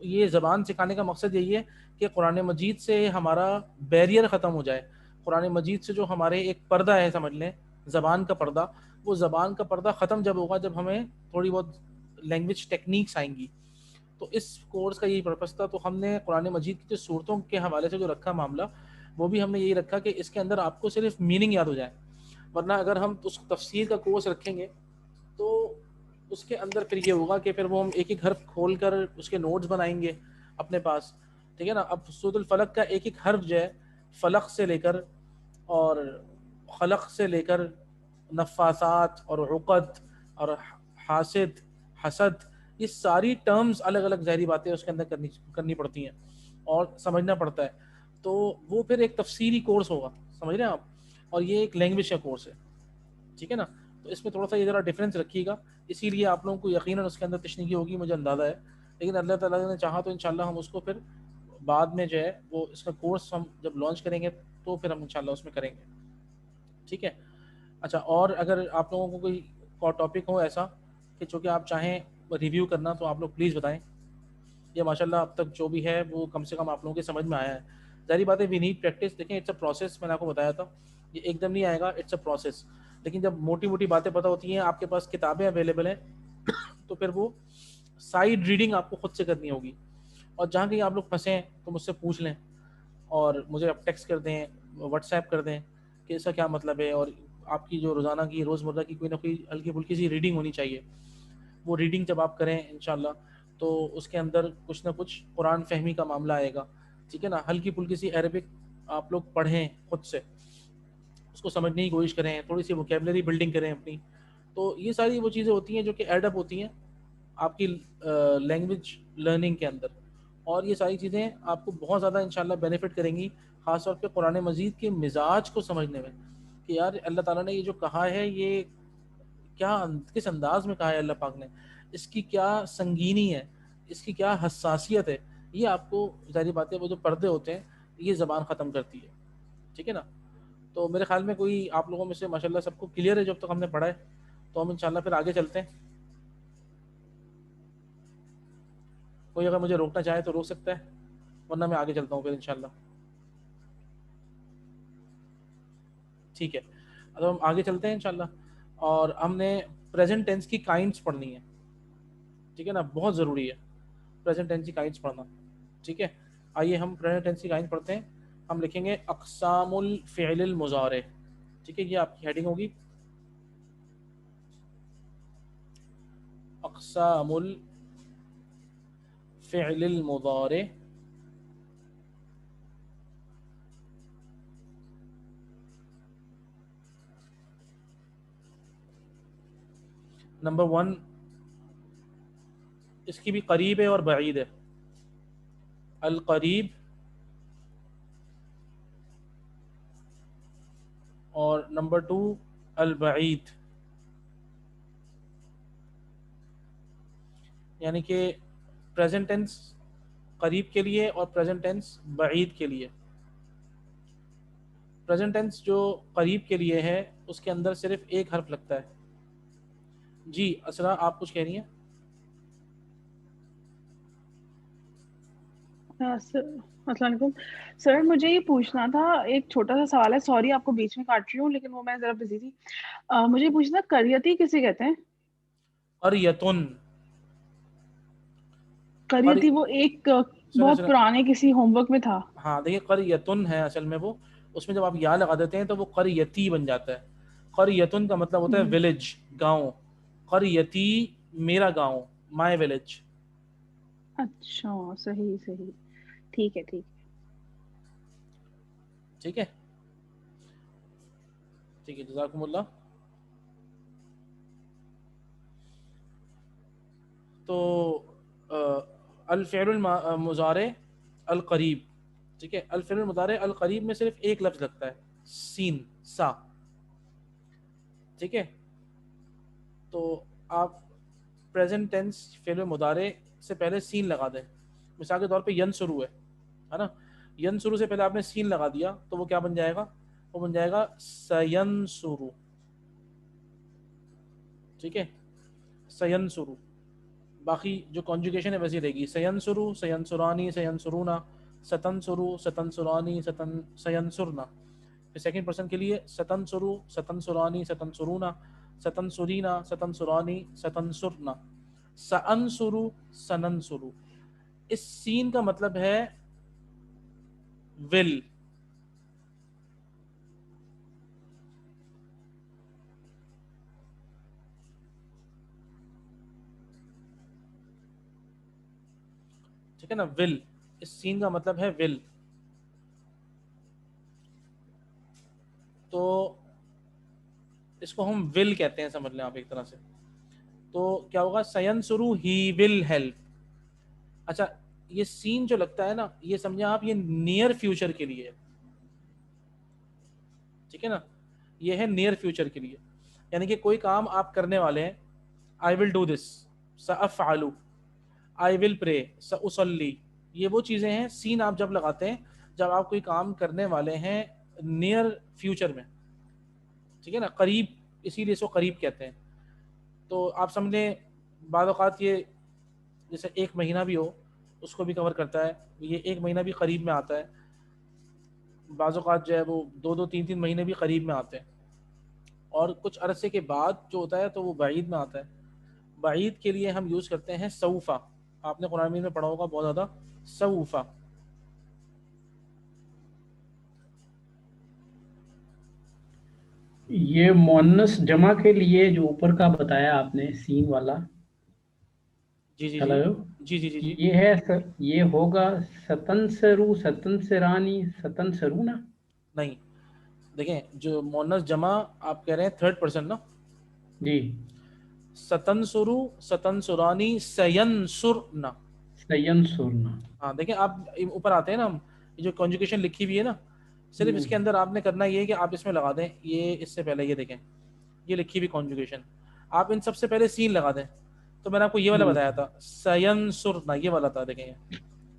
یہ زبان سکھانے کا مقصد یہی ہے کہ قرآن مجید سے ہمارا بیریئر ختم ہو جائے. قرآن مجید سے جو ہمارے ایک پردہ ہے، سمجھ لیں زبان کا پردہ، وہ زبان کا پردہ ختم جب ہوگا جب ہمیں تھوڑی بہت لینگویج ٹیکنیکس آئیں گی. تو اس کورس کا یہی پرپس تھا. تو ہم نے قرآن مجید کی جو صورتوں کے حوالے سے جو رکھا معاملہ، وہ بھی ہم نے یہی رکھا کہ اس کے اندر آپ کو صرف میننگ یاد ہو جائے. ورنہ اگر ہم اس تفسیر کا کورس رکھیں گے تو اس کے اندر پھر یہ ہوگا کہ پھر وہ ہم ایک ایک حرف کھول کر اس کے نوٹس بنائیں گے اپنے پاس. ٹھیک ہے نا. اب سورۃ الفلق کا ایک ایک حرف جو ہے، فلق سے لے کر اور خلق سے لے کر نفاثات اور عقد اور حاسد، حسد، یہ ساری ٹرمز الگ الگ ظاہری باتیں اس کے اندر کرنی پڑتی ہیں اور سمجھنا پڑتا ہے. تو وہ پھر ایک تفسیری کورس ہوگا، سمجھ رہے ہیں آپ. اور یہ ایک لینگویج کا کورس ہے. ٹھیک ہے نا. تو اس میں تھوڑا سا یہ ذرا ڈفرینس رکھیے گا. اسی لیے آپ لوگوں کو یقیناً اس کے اندر تشنیگی ہوگی، مجھے اندازہ ہے. لیکن اللہ تعالیٰ نے چاہا تو انشاءاللہ ہم اس کو پھر بعد میں جو ہے وہ اس کا کورس ہم جب لانچ کریں گے تو پھر ہم انشاءاللہ اس میں کریں گے. ٹھیک ہے. اچھا، اور اگر آپ لوگوں کو کوئی ٹاپک ہو ایسا کہ چونکہ آپ چاہیں ریویو کرنا تو آپ لوگ پلیز بتائیں. یہ ماشاءاللہ اب تک جو بھی ہے وہ کم سے کم آپ لوگوں کے سمجھ میں آیا ہے. ظاہری بات ہے وی نیڈ پریکٹس. دیکھیں اٹس اے پروسیس، میں نے آپ کو بتایا تھا یہ ایک دم نہیں آئے گا، اٹس اے پروسیس. لیکن جب موٹی موٹی باتیں پتہ ہوتی ہیں، آپ کے پاس کتابیں اویلیبل ہیں، تو پھر وہ سائیڈ ریڈنگ آپ کو خود سے کرنی ہوگی. اور جہاں کہیں آپ لوگ پھنسیں تو مجھ سے پوچھ لیں اور مجھے آپ ٹیکسٹ کر دیں، واٹس ایپ کر دیں کہ اس کا کیا مطلب ہے. اور آپ کی جو روزانہ کی روزمرہ کی کوئی نہ کوئی ہلکی پھلکی سی ریڈنگ ہونی چاہیے. وہ ریڈنگ جب آپ کریں انشاءاللہ تو اس کے اندر کچھ نہ کچھ قرآن فہمی کا معاملہ آئے گا. ٹھیک ہے نا. ہلکی پھلکی سی عربک آپ لوگ پڑھیں خود سے، اس کو سمجھنے کی کوشش کریں، تھوڑی سی ووکیبلری بلڈنگ کریں اپنی. تو یہ ساری وہ چیزیں ہوتی ہیں جو کہ ایڈ اپ ہوتی ہیں آپ کی لینگویج لرننگ کے اندر. اور یہ ساری چیزیں آپ کو بہت زیادہ انشاءاللہ بینیفٹ کریں گی، خاص طور پہ قرآن مجید کے مزاج کو سمجھنے میں کہ یار اللہ تعالیٰ نے یہ جو کہا ہے یہ کیا، کس انداز میں کہا ہے اللہ پاک نے، اس کی کیا سنگینی ہے، اس کی کیا حساسیت ہے. یہ آپ کو ظاہری بات ہے وہ جو پردے ہوتے ہیں یہ زبان ختم کرتی ہے. ٹھیک ہے نا. تو میرے خیال میں کوئی آپ لوگوں میں سے ماشاءاللہ سب کو کلیئر ہے جب تک ہم نے پڑھا ہے. تو ہم انشاءاللہ پھر آگے چلتے ہیں. کوئی اگر مجھے روکنا چاہے تو روک سکتا ہے، ورنہ میں آگے چلتا ہوں پھر انشاءاللہ. ٹھیک ہے. اب ہم آگے چلتے ہیں انشاءاللہ. اور ہم نے پریزنٹ ٹینس کی کائنڈس پڑھنی ہے. ٹھیک ہے نا. بہت ضروری ہے پریزنٹ ٹینس کی کائنڈس پڑھنا. ٹھیک ہے. آئیے ہم پریزنٹ ٹینس کی کائنڈس پڑھتے ہیں. ہم لکھیں گے اقسام الفعل المضارع. ٹھیک ہے. یہ آپ کی ہیڈنگ ہوگی اقسام الفعل المضارع. نمبر 1 اس کی بھی قریب ہے اور بعید ہے. القریب اور نمبر 2 البعید. یعنی کہ پریزنٹ ٹینس قریب کے لیے اور پریزنٹ ٹینس بعید کے لیے. پریزنٹ ٹینس جو قریب کے لیے ہے اس کے اندر صرف ایک حرف لگتا ہے. جی اسرا آپ کچھ کہہ رہی ہیں؟ السلام علیکم سر. مجھے یہ پوچھنا تھا، ایک چھوٹا سا سوال ہے، سوری آپ کو بیچ میں کاٹ رہی ہوں لیکن وہ میں ذرا بزی تھی. مجھے پوچھنا قریتی کسے کہتے ہیں؟ قریتن. قریتی وہ ایک بہت پرانے کسی ہوم ورک میں تھا. ہاں دیکھیے قریتن ہے اصل میں، وہ اس میں جب آپ یا لگا دیتے ہیں تو وہ قریتی بن جاتا ہے. قریتن کا مطلب ہوتا ہے ولیج، گاؤں. قریتی میرا گاؤں، مائی ولیج. اچھا صحیح صحیح، ٹھیک ہے ٹھیک ہے. ٹھیک ہے ٹھیک ہے. جزاکم اللہ. تو الفعل المضارع القریب. ٹھیک ہے. الفعل المضارع القریب میں صرف ایک لفظ لگتا ہے، سین، سا. ٹھیک ہے. تو آپ پریزنٹ ٹینس فعل مضارع سے پہلے سین لگا دیں. مثال کے طور پہ ینصرو ہے نا. ینصرو سے پہلے آپ نے سین لگا دیا تو وہ کیا بن جائے گا؟ وہ بن جائے گا سینصرو. ٹھیک ہے. سینصرو. باقی جو کانجوگیشن ہے ویسی رہے گی. سینصرو، سینصرانی، سینصرونا، ستنصرو، ستنصرانی، سینصرنا. پھر سیکنڈ پرسن کے لیے ستنصرو، ستنصرانی، ستنصرونا، ستنصرینا، ستنصرانی، ستنصرنا، سانصرو، سننصرو. اس سین کا مطلب ہے ول. ٹھیک ہے نا, ول, اس سین کا مطلب ہے ول. تو اس کو ہم ول کہتے ہیں, سمجھ لیں آپ ایک طرح سے. تو کیا ہوگا, سینسرو ہی ول ہیلپ. اچھا یہ سین جو لگتا ہے نا, یہ سمجھیں آپ یہ نیئر فیوچر کے لیے, ٹھیک ہے نا, یہ ہے نیئر فیوچر کے لیے. یعنی کہ کوئی کام آپ کرنے والے ہیں, آئی ول ڈو دس, سأفعل, آئی ول پرے, سأصلی. یہ وہ چیزیں ہیں, سین آپ جب لگاتے ہیں جب آپ کوئی کام کرنے والے ہیں نیئر فیوچر میں, ٹھیک ہے نا, قریب, اسی لیے اس کو قریب کہتے ہیں. تو آپ سمجھ لیں بعض اوقات یہ جیسے ایک مہینہ بھی ہو اس کو بھی کور کرتا ہے, یہ ایک مہینہ بھی قریب میں آتا ہے. بعض اوقات جو ہے وہ 2-3 مہینے بھی قریب میں آتے ہیں, اور کچھ عرصے کے بعد جو ہوتا ہے تو وہ بعید میں آتا ہے. بعید کے لیے ہم یوز کرتے ہیں سوفا. آپ نے قرآن میں پڑھا ہوگا بہت زیادہ, سوفا. یہ مؤنث جمع کے لیے جو اوپر کا بتایا آپ نے سین والا, جی جی جی ہلو, جی جی جی جی یہ ہے سر, یہ ہوگا ستنسرو, ستنسرانی, ستنسرو نا؟ نہیں, دیکھیں جو مؤنث جمع آپ کہہ رہے ہیں تھرڈ پرسن نا, جی, ستنسرو, ستنسرانی, سینسرنا. سینسرنا. ہاں دیکھیں آپ اوپر آتے ہیں نا, ہم جو کنجوگیشن لکھی ہوئی ہے نا, صرف اس کے اندر آپ نے کرنا یہ ہے کہ آپ اس میں لگا دیں, یہ اس سے پہلے یہ دیکھیں یہ لکھی ہوئی کنجوگیشن, آپ ان سب سے پہلے سین لگا دیں. تو میں نے آپ کو یہ والا بتایا تھا سینسرنا, یہ والا تھا, دیکھیں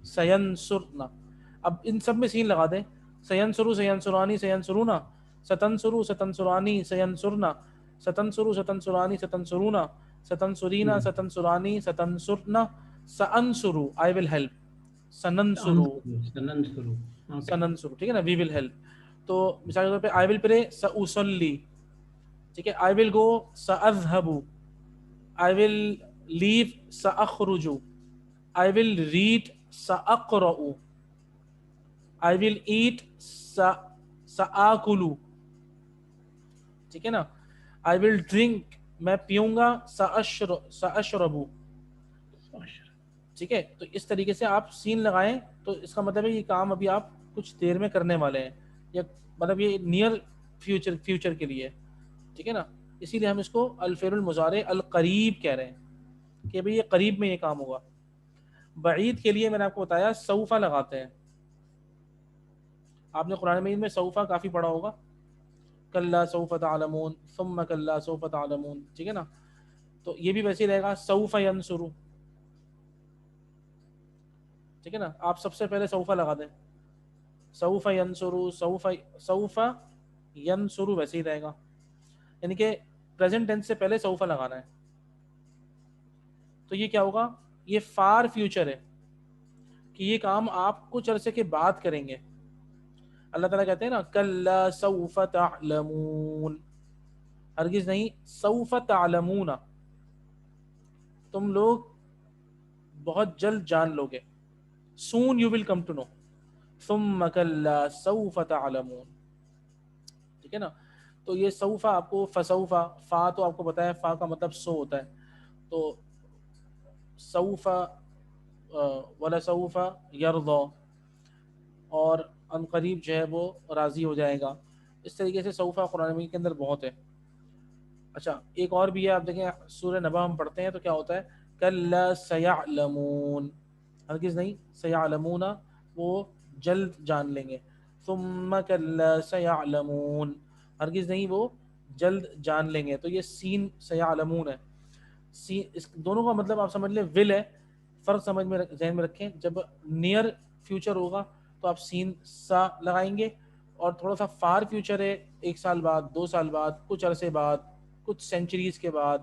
سینسرنا. اب ان سب میں سین لگا دیں, سینسرو, سینسرانی, سینسرونا, ستنسرو, ستنسرانی, سینسرنا, ستنسرو, ستنسرانی, ستنسرونا, ستنسرینا, ستنسرانی, ستنسرنا, سأنسرو, I will help, سننسرو, سننسرو. سننسرو, ٹھیک ہے نا, we will help. تو مثال کے طور پہ I will pray, سأصلی, ٹھیک ہے, I will go, سأذهب, I will leave, سأخرج, I will read, سأقرأ, I will eat, سآکل, ٹھیک ہے نا, I will drink, میں پیوں گا, سأشرب, ٹھیک ہے. تو اس طریقے سے آپ سین لگائیں تو اس کا مطلب ہے یہ کام ابھی آپ کچھ دیر میں کرنے والے ہیں, یا مطلب یہ نیئر فیوچر کے لیے, ٹھیک ہے نا. اسی لیے ہم اس کو الفعل المضارع القریب کہہ رہے ہیں کہ بھئی یہ قریب میں یہ کام ہوگا. بعید کے لیے میں نے آپ کو بتایا سوفا لگاتے ہیں. آپ نے قرآن مجید میں سوفا کافی پڑھا ہوگا, کلا سوف تعلمون, ثم کلا سوف تعلمون, ٹھیک ہے نا. تو یہ بھی ویسے ہی رہے گا, سوف ینصرو, ٹھیک ہے نا. آپ سب سے پہلے سوفا لگا دیں, سوف ینصرو, سوف ینصرو, ویسے ہی رہے گا. یعنی کہ پریزنٹ ٹینس سے پہلے سوفا لگانا ہے. تو یہ کیا ہوگا, یہ فار فیوچر ہے کہ یہ کام آپ کچھ عرصے کے بعد کریں گے. اللہ تعالیٰ کہتے ہیں نا, کلا سوف تعلمون, ہرگز نہیں, سوف تعلمون, تم لوگ بہت جلد جان لو گے, soon you will come to know, ثم کلا سوف تعلمون, ٹھیک ہے نا. تو یہ سوفا آپ کو, فسوفا, فا تو آپ کو پتا ہے فا کا مطلب سو ہوتا ہے, تو سوفا, ولسوف یرضی, اور ان قریب جو ہے وہ راضی ہو جائے گا. اس طریقے سے سوفا قرآن مجید کے اندر بہت ہے. اچھا ایک اور بھی ہے, آپ دیکھیں سورہ نبا ہم پڑھتے ہیں تو کیا ہوتا ہے, کلا سیعلمون, ہرگز نہیں, سیعلمون, وہ جلد جان لیں گے, ثم کلا سیعلمون, ہرگز نہیں, وہ جلد جان لیں گے. تو یہ سین سیعلمون ہے. اس دونوں کا مطلب آپ سمجھ لیں ول ہے. فرق سمجھ میں ذہن میں رکھیں, جب نیئر فیوچر ہوگا تو آپ سین سا لگائیں گے, اور تھوڑا سا فار فیوچر ہے, 1 سال بعد, 2 سال بعد, کچھ عرصے بعد, کچھ سینچریز کے بعد,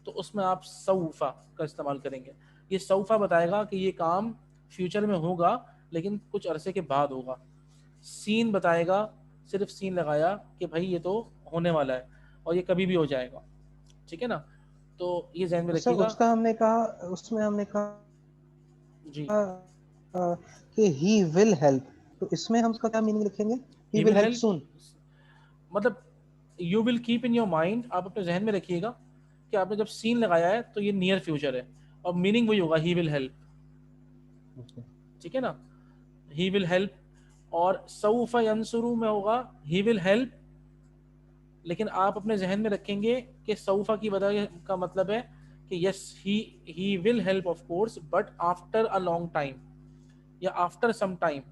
تو اس میں آپ سوفا کا استعمال کریں گے. یہ سوفا بتائے گا کہ یہ کام فیوچر میں ہوگا لیکن کچھ عرصے کے بعد ہوگا. سین بتائے گا, صرف سین لگایا کہ بھائی یہ تو ہونے والا ہے اور یہ کبھی بھی ہو جائے گا, ٹھیک ہے نا. تو یہ ذہن میں رکھیے سر گا. اس کا ہم نے کہا, اس میں ہم نے کہا جی کہ he will help, تو اس میں ہم اس کا کیا میننگ لکھیں گے؟ he will help soon. مطلب you will keep in your mind, آپ اپنے ذہن میں رکھیے گا کہ آپ نے جب سین لگایا ہے تو یہ نیئر فیوچر ہے، اور میننگ وہی ہوگا ہی ول ہیلپ. ٹھیک ہے نا، ہی ول ہیلپ. اور سوف ینصرو میں ہوگا ہی ول ہیلپ، لیکن آپ اپنے ذہن میں رکھیں گے کہ سوفا کی وجہ کا مطلب ہے کہ yes he will help of course, but after a long time, یا آفٹر سم ٹائم.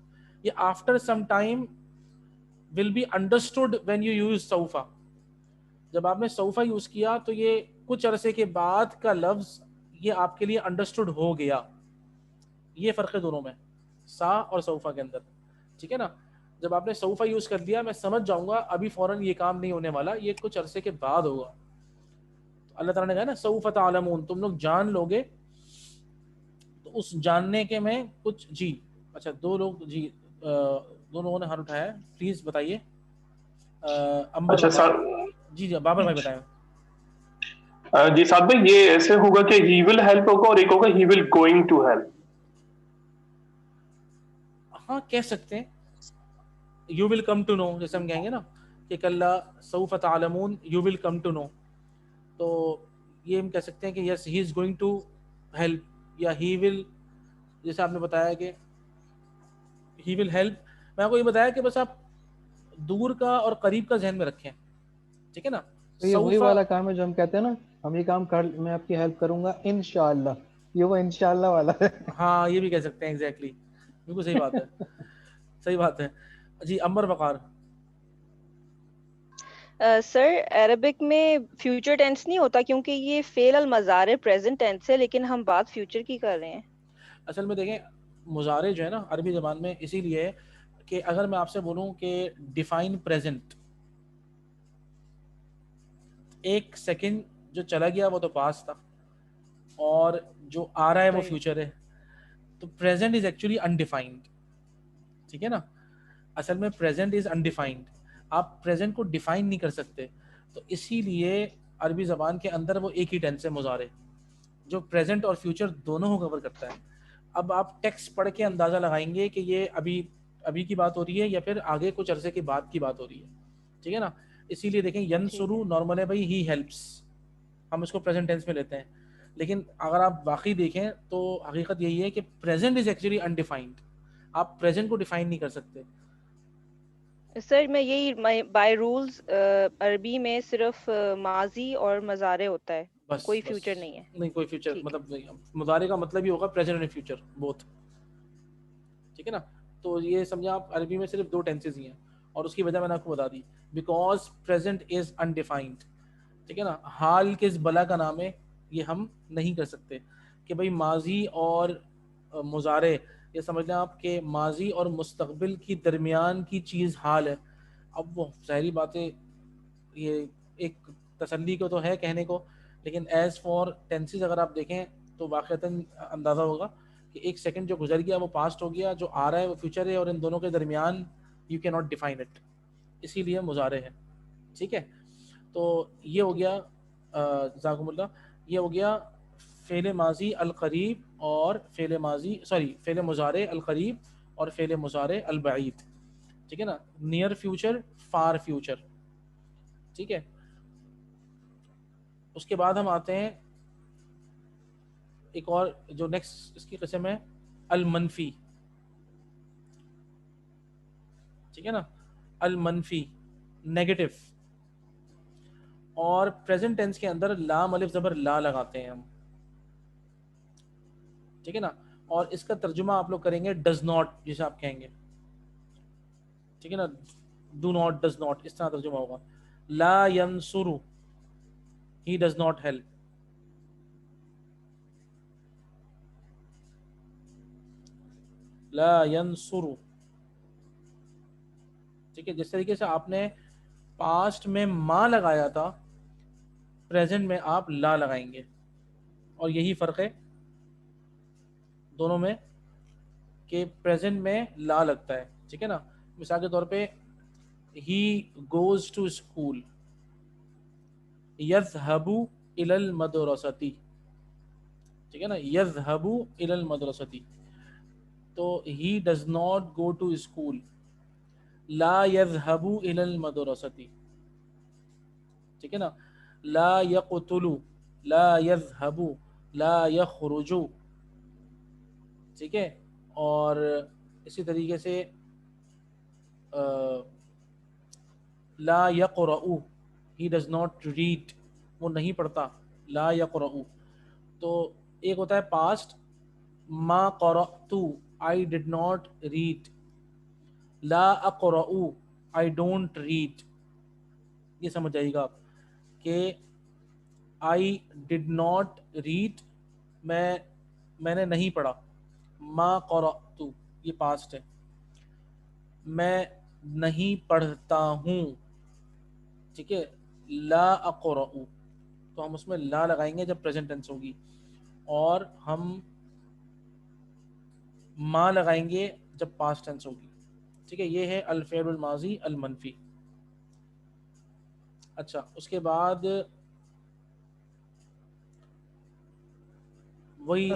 یا after some time will be understood when you use سوفا. جب آپ نے سوفا یوز کیا تو یہ کچھ عرصے کے بعد کا لفظ یہ آپ کے لیے انڈرسٹوڈ ہو گیا. یہ فرق ہے دونوں میں، سا اور سوفا کے اندر. ٹھیک ہے نا، جب آپ نے سوفا یوز کر لیا میں سمجھ جاؤں گا ابھی فوراً یہ کام نہیں ہونے والا، یہ کچھ عرصے کے بعد ہوگا. اللہ تعالیٰ نے کہا نا سوف تعلمون، تم لوگ جان لو گے. تو اس جاننے کے میں کچھ جی اچھا دو لوگ جی دو لوگوں نے ہاتھ اٹھایا ہے، پلیز بتائیے. امبر اچھا بقا، جی جی بابر بھائی بتائیں. جی سعد بھائی یہ ایسے ہوگا کہ ہی ول ہیلپ ہوگا اور ایک ہوگا ہی ول گوئنگ ٹو ہیلپ. ہاں کہہ سکتے ہیں you will come to know, جیسے ہم کہیں گے نا کہ کلا سوف تعلمون you will come to know, تو یہ ہم کہہ سکتے ہیں کہ yes he is going to help, یا ہی ول، جیسے آپ نے بتایا کہ ہی ول ہیلپ. میں آپ کو یہ بتایا کہ بس آپ دور کا اور قریب کا ذہن میں رکھیں. ٹھیک ہے نا، تو یہ وہی سوفا، والا کام ہے جو ہم کہتے ہیں نا ہم یہ کام کر میں آپ کی ہیلپ کروں گا انشاءاللہ، یہ وہ انشاءاللہ والا ہے. ہاں یہ بھی کہہ سکتے ہیں ایگزیکٹلی، بالکل صحیح بات ہے، صحیح بات ہے. جی امبر وقار. سر عربک میں فیوچر ٹینس نہیں ہوتا کیونکہ یہ فعل المضارع پریزنٹ ٹینس ہے، لیکن ہم بات فیوچر کی کر رہے ہیں. اصل میں دیکھیں مضارع جو ہے نا عربی زبان میں اسی لیے ہے کہ اگر میں آپ سے بولوں کہ ڈیفائن پریزنٹ، ایک سیکنڈ جو چلا گیا وہ تو پاس تھا، اور جو آ رہا ہے وہ فیوچر ہے، تو پریزنٹ از ایکچولی انڈیفائنڈ. ٹھیک ہے نا، اصل میں پریزنٹ از انڈیفائنڈ، آپ پریزنٹ کو ڈیفائن نہیں کر سکتے. تو اسی لیے عربی زبان کے اندر وہ ایک ہی ٹینس ہے مضارع، جو پریزنٹ اور فیوچر دونوں کو کور کرتا ہے. اب آپ ٹیکسٹ پڑھ کے اندازہ لگائیں گے کہ یہ ابھی کی بات ہو رہی ہے یا پھر آگے کچھ عرصے کے بعد کی بات ہو رہی ہے. ٹھیک ہے نا، اسی لیے دیکھیں ینصرو نارمل ہے بھائی ہی ہیلپس، ہم اس کو پریزنٹ ٹینس میں لیتے ہیں، لیکن اگر آپ واقعی دیکھیں تو حقیقت یہی ہے کہ پریزنٹ از ایکچولی انڈیفائنڈ، آپ پریزنٹ کو ڈیفائن نہیں کر سکتے. سر میں یہی بائی رولز عربی میں صرف ماضی اور مضارع ہوتا ہے، بس کوئی بس فیوچر نہیں ہے. نہیں کوئی فیوچر ٹھیک ہے. مطلب نہیں، مضارع کا مطلب ہی ہوگا پریزنٹ اینڈ فیوچر بوتھ. ٹھیک ہے نا، تو یہ سمجھا آپ عربی میں صرف دو ٹینسز ہی ہیں، اور اس کی وجہ میں نے آپ کو بتا دی، بیکاز پریزنٹ از انڈیفائنڈ. ٹھیک ہے نا، حال کس بلا کا نام ہے یہ ہم نہیں کر سکتے کہ بھئی ماضی اور مضارع، یہ سمجھ لیں آپ کہ ماضی اور مستقبل کی درمیان کی چیز حال ہے. اب وہ ظاہری باتیں یہ ایک تسلی کو تو ہے کہنے کو، لیکن ایز فار ٹینسز اگر آپ دیکھیں تو واقعتاً اندازہ ہوگا کہ ایک سیکنڈ جو گزر گیا وہ پاسٹ ہو گیا، جو آ رہا ہے وہ فیوچر ہے، اور ان دونوں کے درمیان یو کی ناٹ ڈیفائن اٹ، اسی لیے مضارع ہے. ٹھیک ہے، تو یہ ہو گیا جزاکم اللہ، یہ ہو گیا فعل ماضی القریب اور فعل مضارع القریب اور فعل مضارع البعید. ٹھیک ہے نا، نیئر فیوچر، فار فیوچر. ٹھیک ہے، اس کے بعد ہم آتے ہیں ایک اور جو نیکسٹ اس کی قسم ہے المنفی. ٹھیک ہے نا، المنفی نیگیٹو، اور پریزنٹ ٹینس کے اندر لام الف زبر لا لگاتے ہیں ہم. ٹھیک ہے نا، اور اس کا ترجمہ آپ لوگ کریں گے ڈز ناٹ، جسے آپ کہیں گے. ٹھیک ہے نا، ڈو ناٹ، ڈز ناٹ، اس طرح ترجمہ ہوگا. لا ینصر، ہی ڈز ناٹ ہیلپ. لا ینصر. ٹھیک ہے، جس طریقے سے آپ نے پاسٹ میں ماں لگایا تھا، پریزنٹ میں آپ لا لگائیں گے، اور یہی فرق ہے دونوں میں کہ پریزنٹ میں لا لگتا ہے. ٹھیک ہے نا، مثال کے طور پہ ہی گوز ٹو اسکول، یذهب الی المدرسۃ. ٹھیک ہے نا، یذهب الی المدرسۃ، تو he does not go to school. لا يذهب الى المدرسة. ٹھیک ہے نا. لا يقتل، لا يذهب، لا يخرج. ٹھیک ہے. اور اسی طریقے سے لا يقرأ، he does not read، وہ نہیں پڑھتا. لا يقرأ. تو ایک ہوتا ہے پاسٹ، ما قرأت، I did not read. لا اقرأ، I don't read. یہ سمجھ جائیے گا آپ کہ I did not read، میں نے نہیں پڑھا. ما قرأت یہ پاسٹ ہے، میں نہیں پڑھتا ہوں. ٹھیک ہے. لا اقرأ، تو ہم اس میں لا لگائیں گے جب پریزنٹ ٹینس ہوگی، اور ہم ما لگائیں گے جب پاسٹ ٹینس ہوگی. ٹھیک ہے. یہ ہے الفعل الماضی المنفی. اچھا اس کے بعد وہی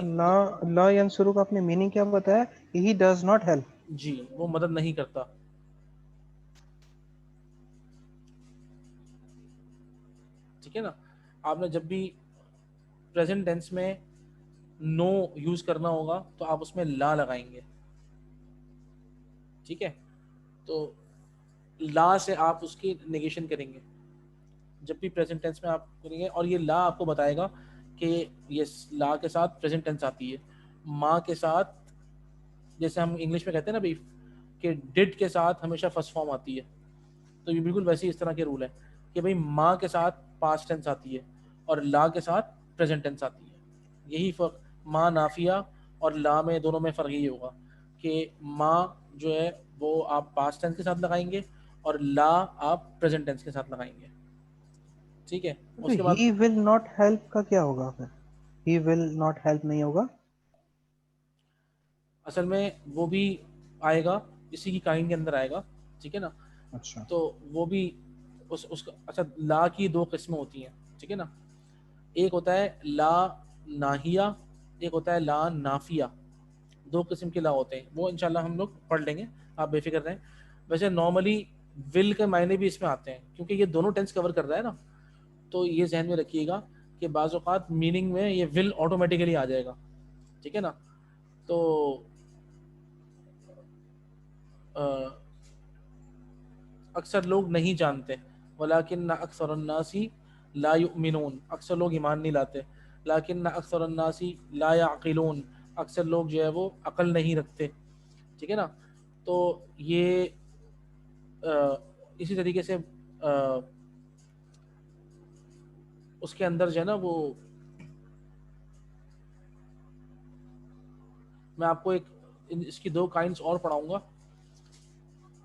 لا ینصرو کا اپنے میننگ کیا بتایا؟ He does not help. جی وہ مدد نہیں کرتا. ٹھیک ہے نا. آپ نے جب بھی پریزنٹ ٹینس میں نو یوز کرنا ہوگا تو آپ اس میں لا لگائیں گے. ٹھیک ہے. تو لا سے آپ اس کی نیگیشن کریں گے جب بھی پریزنٹ ٹینس میں آپ کریں گے. اور یہ لا آپ کو بتائے گا کہ یہ لا کے ساتھ پریزنٹ ٹینس آتی ہے. ماں کے ساتھ جیسے ہم انگلش میں کہتے ہیں نا بھائی کہ ڈڈ کے ساتھ ہمیشہ فرسٹ فارم آتی ہے، تو یہ بالکل ویسے اس طرح کے رول ہے کہ بھائی ماں کے ساتھ پاسٹ ٹینس آتی ہے اور لا کے ساتھ پریزنٹ ٹینس آتی ہے. یہی فرق ماں نافیہ اور لا میں دونوں میں فرق یہی ہوگا کہ ماں جو ہے وہ آپ پاسٹ ٹینس کے ساتھ لگائیں گے اور لا آپ پریزنٹ ٹینس کے ساتھ لگائیں گے. ٹھیک ہے. اس کے بعد ہی ول ناٹ ہیلپ کا کیا ہوگا پھر؟ ہی ول ناٹ ہیلپ نہیں ہوگا. اصل میں وہ بھی آئے گا اسی کی کائنڈ کے اندر آئے گا. ٹھیک ہے نا. اچھا تو وہ بھی اس کا اچھا لا کی دو قسمیں ہوتی ہیں. ٹھیک ہے نا. ایک ہوتا ہے لا ناہیہ، ایک ہوتا ہے لا نافیہ. دو قسم کے لا ہوتے ہیں، وہ انشاءاللہ ہم لوگ پڑھ لیں گے، آپ بے فکر رہیں. ویسے نارملی ول کے معنی بھی اس میں آتے ہیں کیونکہ یہ دونوں ٹینس کور کر رہا ہے نا. تو یہ ذہن میں رکھیے گا کہ بعض اوقات میننگ میں یہ ول آٹومیٹیکلی آ جائے گا. ٹھیک ہے نا. تو اکثر لوگ نہیں جانتے، ولیکن اکثر الناس لا یؤمنون، اکثر لوگ ایمان نہیں لاتے. لیکن اکثر الناس لا یعقلون، اکثر لوگ جو ہے وہ عقل نہیں رکھتے. ٹھیک ہے نا. تو یہ اسی طریقے سے اس کے اندر جو ہے نا وہ میں آپ کو ایک اس کی دو کائنڈز اور پڑھاؤں گا،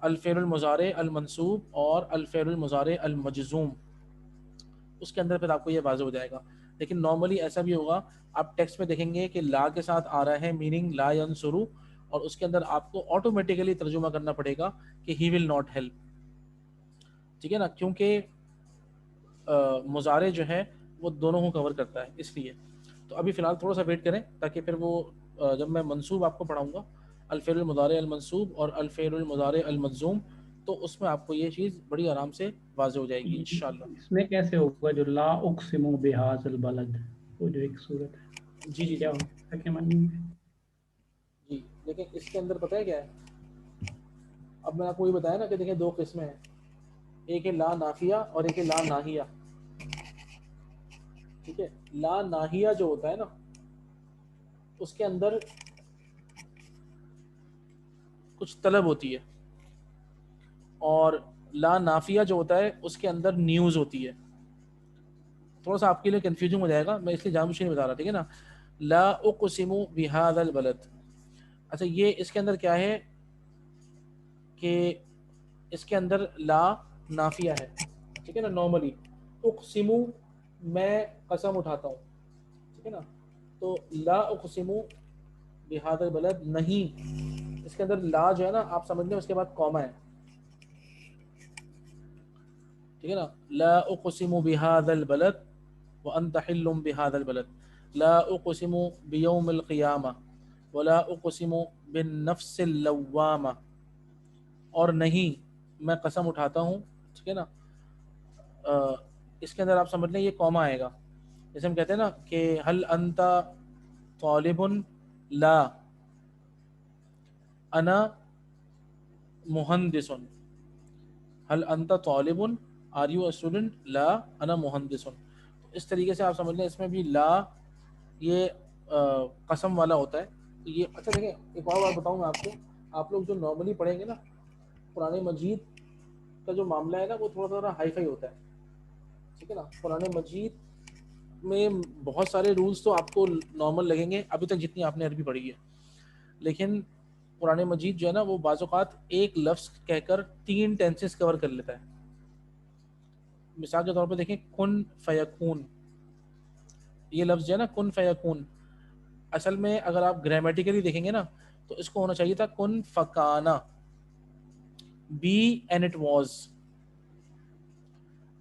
الفعل المضارع المنصوب اور الفعل المضارع المجزوم. اس کے اندر پھر آپ کو یہ واضح ہو جائے گا. لیکن نارملی ایسا بھی ہوگا، آپ ٹیکسٹ میں دیکھیں گے کہ لا کے ساتھ آ رہا ہے میننگ لا ینصرو، اور اس کے اندر آپ کو آٹومیٹیکلی ترجمہ کرنا پڑے گا کہ ہی ول ناٹ ہیلپ. ٹھیک ہے نا. کیونکہ مضارع جو ہے وہ دونوں کو کور کرتا ہے اس لیے. تو ابھی فی الحال تھوڑا سا ویٹ کریں تاکہ پھر وہ جب میں منصوب آپ کو پڑھاؤں گا الفعل المضارع المنصوب اور الفعل المضارع المجزوم، تو اس میں آپ کو یہ چیز بڑی آرام سے واضح ہو جائے گی انشاءاللہ. اس میں کیسے ہوگا جو لا اقسم بہذا البلد، وہ جو ایک صورت ہے جی کیا ہوگا کیا معنی ہے؟ جی لیکن اس کے اندر پتہ ہے کیا ہے، اب میں آپ کو یہ بتایا نا کہ دیکھیں دو قسمیں ہیں، ایک ہے لا نافیہ اور ایک ہے لا ناہیہ. ٹھیک ہے. لا ناہیہ جو ہوتا ہے نا اس کے اندر کچھ طلب ہوتی ہے، اور لا نافیہ جو ہوتا ہے اس کے اندر نیوز ہوتی ہے. تھوڑا سا آپ کے لیے کنفیوژن ہو جائے گا، میں اس لیے جانبوجھ کے نہیں بتا رہا. ٹھیک ہے نا. لا اقسم بہذا البلد. اچھا یہ اس کے اندر کیا ہے کہ اس کے اندر لا نافیہ ہے. ٹھیک ہے نا. نارملی اقسم میں قسم اٹھاتا ہوں. ٹھیک ہے نا. تو لا اقسم بہذا البلد نہیں، اس کے اندر لا جو ہے نا آپ سمجھ لیں اس کے بعد کوما ہے. ٹھیک ہے نا. لا اقسم بہذا البلد وانت حل بہذا البلد. لا اقسم بیوم القیامہ، ولا اقسم بالنفس اللوامہ، اور نہیں میں قسم اٹھاتا ہوں، ٹھیک ہے نا، اس کے اندر آپ سمجھ لیں یہ کوما آئے گا، جیسے ہم کہتے ہیں نا کہ هل انت طالب، لا انا مہندس، هل انت طالب، آر یو اے اسٹوڈنٹ، لا انا مہندس. اس طریقے سے آپ سمجھ لیں اس میں بھی لا یہ قسم والا ہوتا ہے. تو یہ اچھا دیکھیں ایک اور بات بتاؤں میں آپ کو، آپ لوگ جو نارملی پڑھیں گے نا قرآن مجید کا جو معاملہ ہے نا وہ تھوڑا ہائی فائی ہوتا ہے، ٹھیک ہے نا. قرآن مجید میں بہت سارے رولز تو آپ کو نارمل لگیں گے ابھی تک جتنی آپ نے عربی پڑھی ہے، لیکن قرآن مجید جو ہے نا وہ بعض اوقات ایک لفظ کہہ کر 3 ٹینسز کور کر لیتا ہے. مثال کے طور پہ دیکھیں کن فیکون، یہ لفظ جو ہے نا کن فیکون، اصل میں اگر آپ گرامیٹیکلی دیکھیں گے نا تو اس کو ہونا چاہیے تھا کن فکانا، بی اینڈ اٹ واز،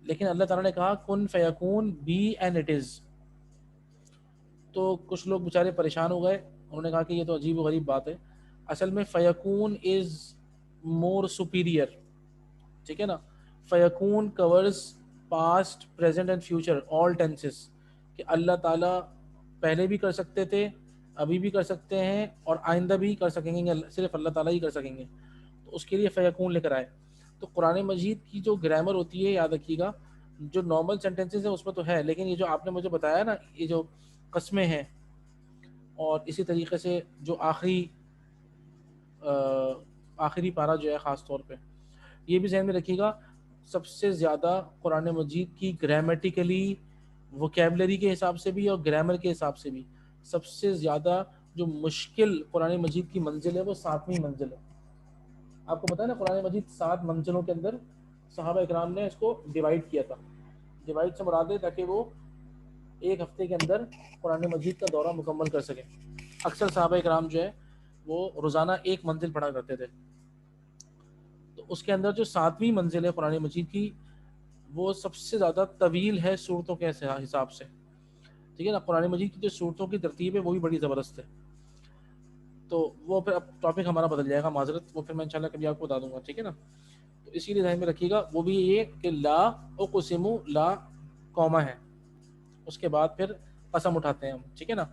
لیکن اللہ تعالیٰ نے کہا کن فیکون بی اینڈ اٹ از. تو کچھ لوگ بیچارے پریشان ہو گئے، انہوں نے کہا کہ یہ تو عجیب و غریب بات ہے. اصل میں فیکون از مور سپیریئر، ٹھیک ہے نا. فیکون covers past present and future all tenses, کہ اللہ تعالیٰ پہلے بھی کر سکتے تھے، ابھی بھی کر سکتے ہیں اور آئندہ بھی کر سکیں گے، صرف اللہ تعالیٰ ہی کر سکیں گے. تو اس کے لیے فیکون لے کر آئے. تو قرآن مجید کی جو گرامر ہوتی ہے یاد رکھیے گا، جو نارمل سینٹینسز ہیں اس میں تو ہے، لیکن یہ جو آپ نے مجھے بتایا نا یہ جو قسمیں ہیں اور اسی طریقے سے جو آخری پارہ جو ہے خاص طور پہ یہ بھی ذہن میں رکھیے گا، سب سے زیادہ قرآن مجید کی گرامیٹیکلی ووکیبلری کے حساب سے بھی اور گرامر کے حساب سے بھی سب سے زیادہ جو مشکل قرآن مجید کی منزل ہے وہ 7ویں منزل ہے. آپ کو پتا ہے نا قرآن مجید 7 منزلوں کے اندر صحابہ اکرام نے اس کو ڈیوائڈ کیا تھا. ڈیوائڈ سے مراد ہے تاکہ وہ ایک ہفتے کے اندر قرآن مجید کا دورہ مکمل کر سکیں. اکثر صحابہ اکرام جو ہے وہ روزانہ ایک منزل پڑھا کرتے تھے. تو اس کے اندر جو 7ویں منزل ہے قرآن مجید کی وہ سب سے زیادہ طویل ہے صورتوں کے حساب سے، ٹھیک ہے نا. قرآن مجید کی جو صورتوں کی ترتیب ہے وہ بھی بڑی زبردست ہے. تو وہ پھر اب ٹاپک ہمارا بدل جائے گا، معذرت، وہ پھر میں انشاءاللہ کبھی آپ کو بتا دوں گا، ٹھیک ہے نا. تو اسی لیے ذہن میں رکھیے گا وہ بھی یہ کہ لا اقسم، لا کوما ہے، اس کے بعد پھر قسم اٹھاتے ہیں ہم، ٹھیک ہے نا.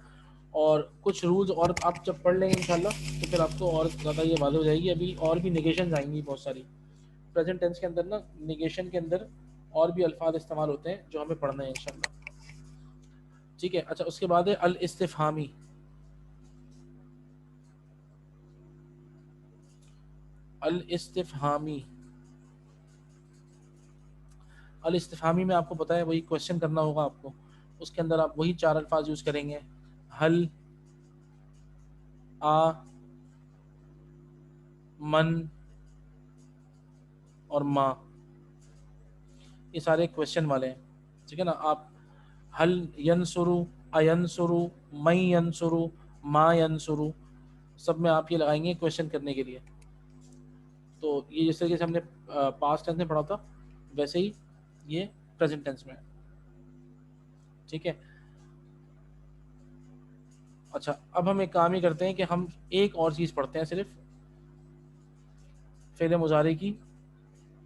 اور کچھ رولز اور آپ جب پڑھ لیں گے انشاءاللہ تو پھر آپ کو اور زیادہ یہ واضح ہو جائے گی. ابھی اور بھی نیگیشنز آئیں گی بہت ساری پریزنٹ ٹینس کے اندر نا، نیگیشن کے اندر اور بھی الفاظ استعمال ہوتے ہیں جو ہمیں پڑھنا ہے انشاءاللہ، ٹھیک ہے. اچھا اس کے بعد ہے الاستفہامی. الاستفہامی الاستفہامی میں آپ کو پتا ہے وہی کوشچن کرنا ہوگا آپ کو، اس کے اندر آپ وہی 4 الفاظ یوز کریں گے، ہل، آ، من اور ما. یہ سارے کوشچن والے ہیں، ٹھیک ہے نا. آپ ہل ینصرو، اینصرو، من ینصرو، ما ینصرو، سب میں آپ یہ لگائیں گے کوشچن کرنے کے لیے. تو یہ جس طریقے سے ہم نے پاسٹ ٹینس میں پڑھا تھا ویسے ہی یہ پریزنٹ ٹینس میں، ٹھیک ہے. اچھا اب ہم ایک کام ہی کرتے ہیں کہ ہم ایک اور چیز پڑھتے ہیں صرف فعل مضارع کی،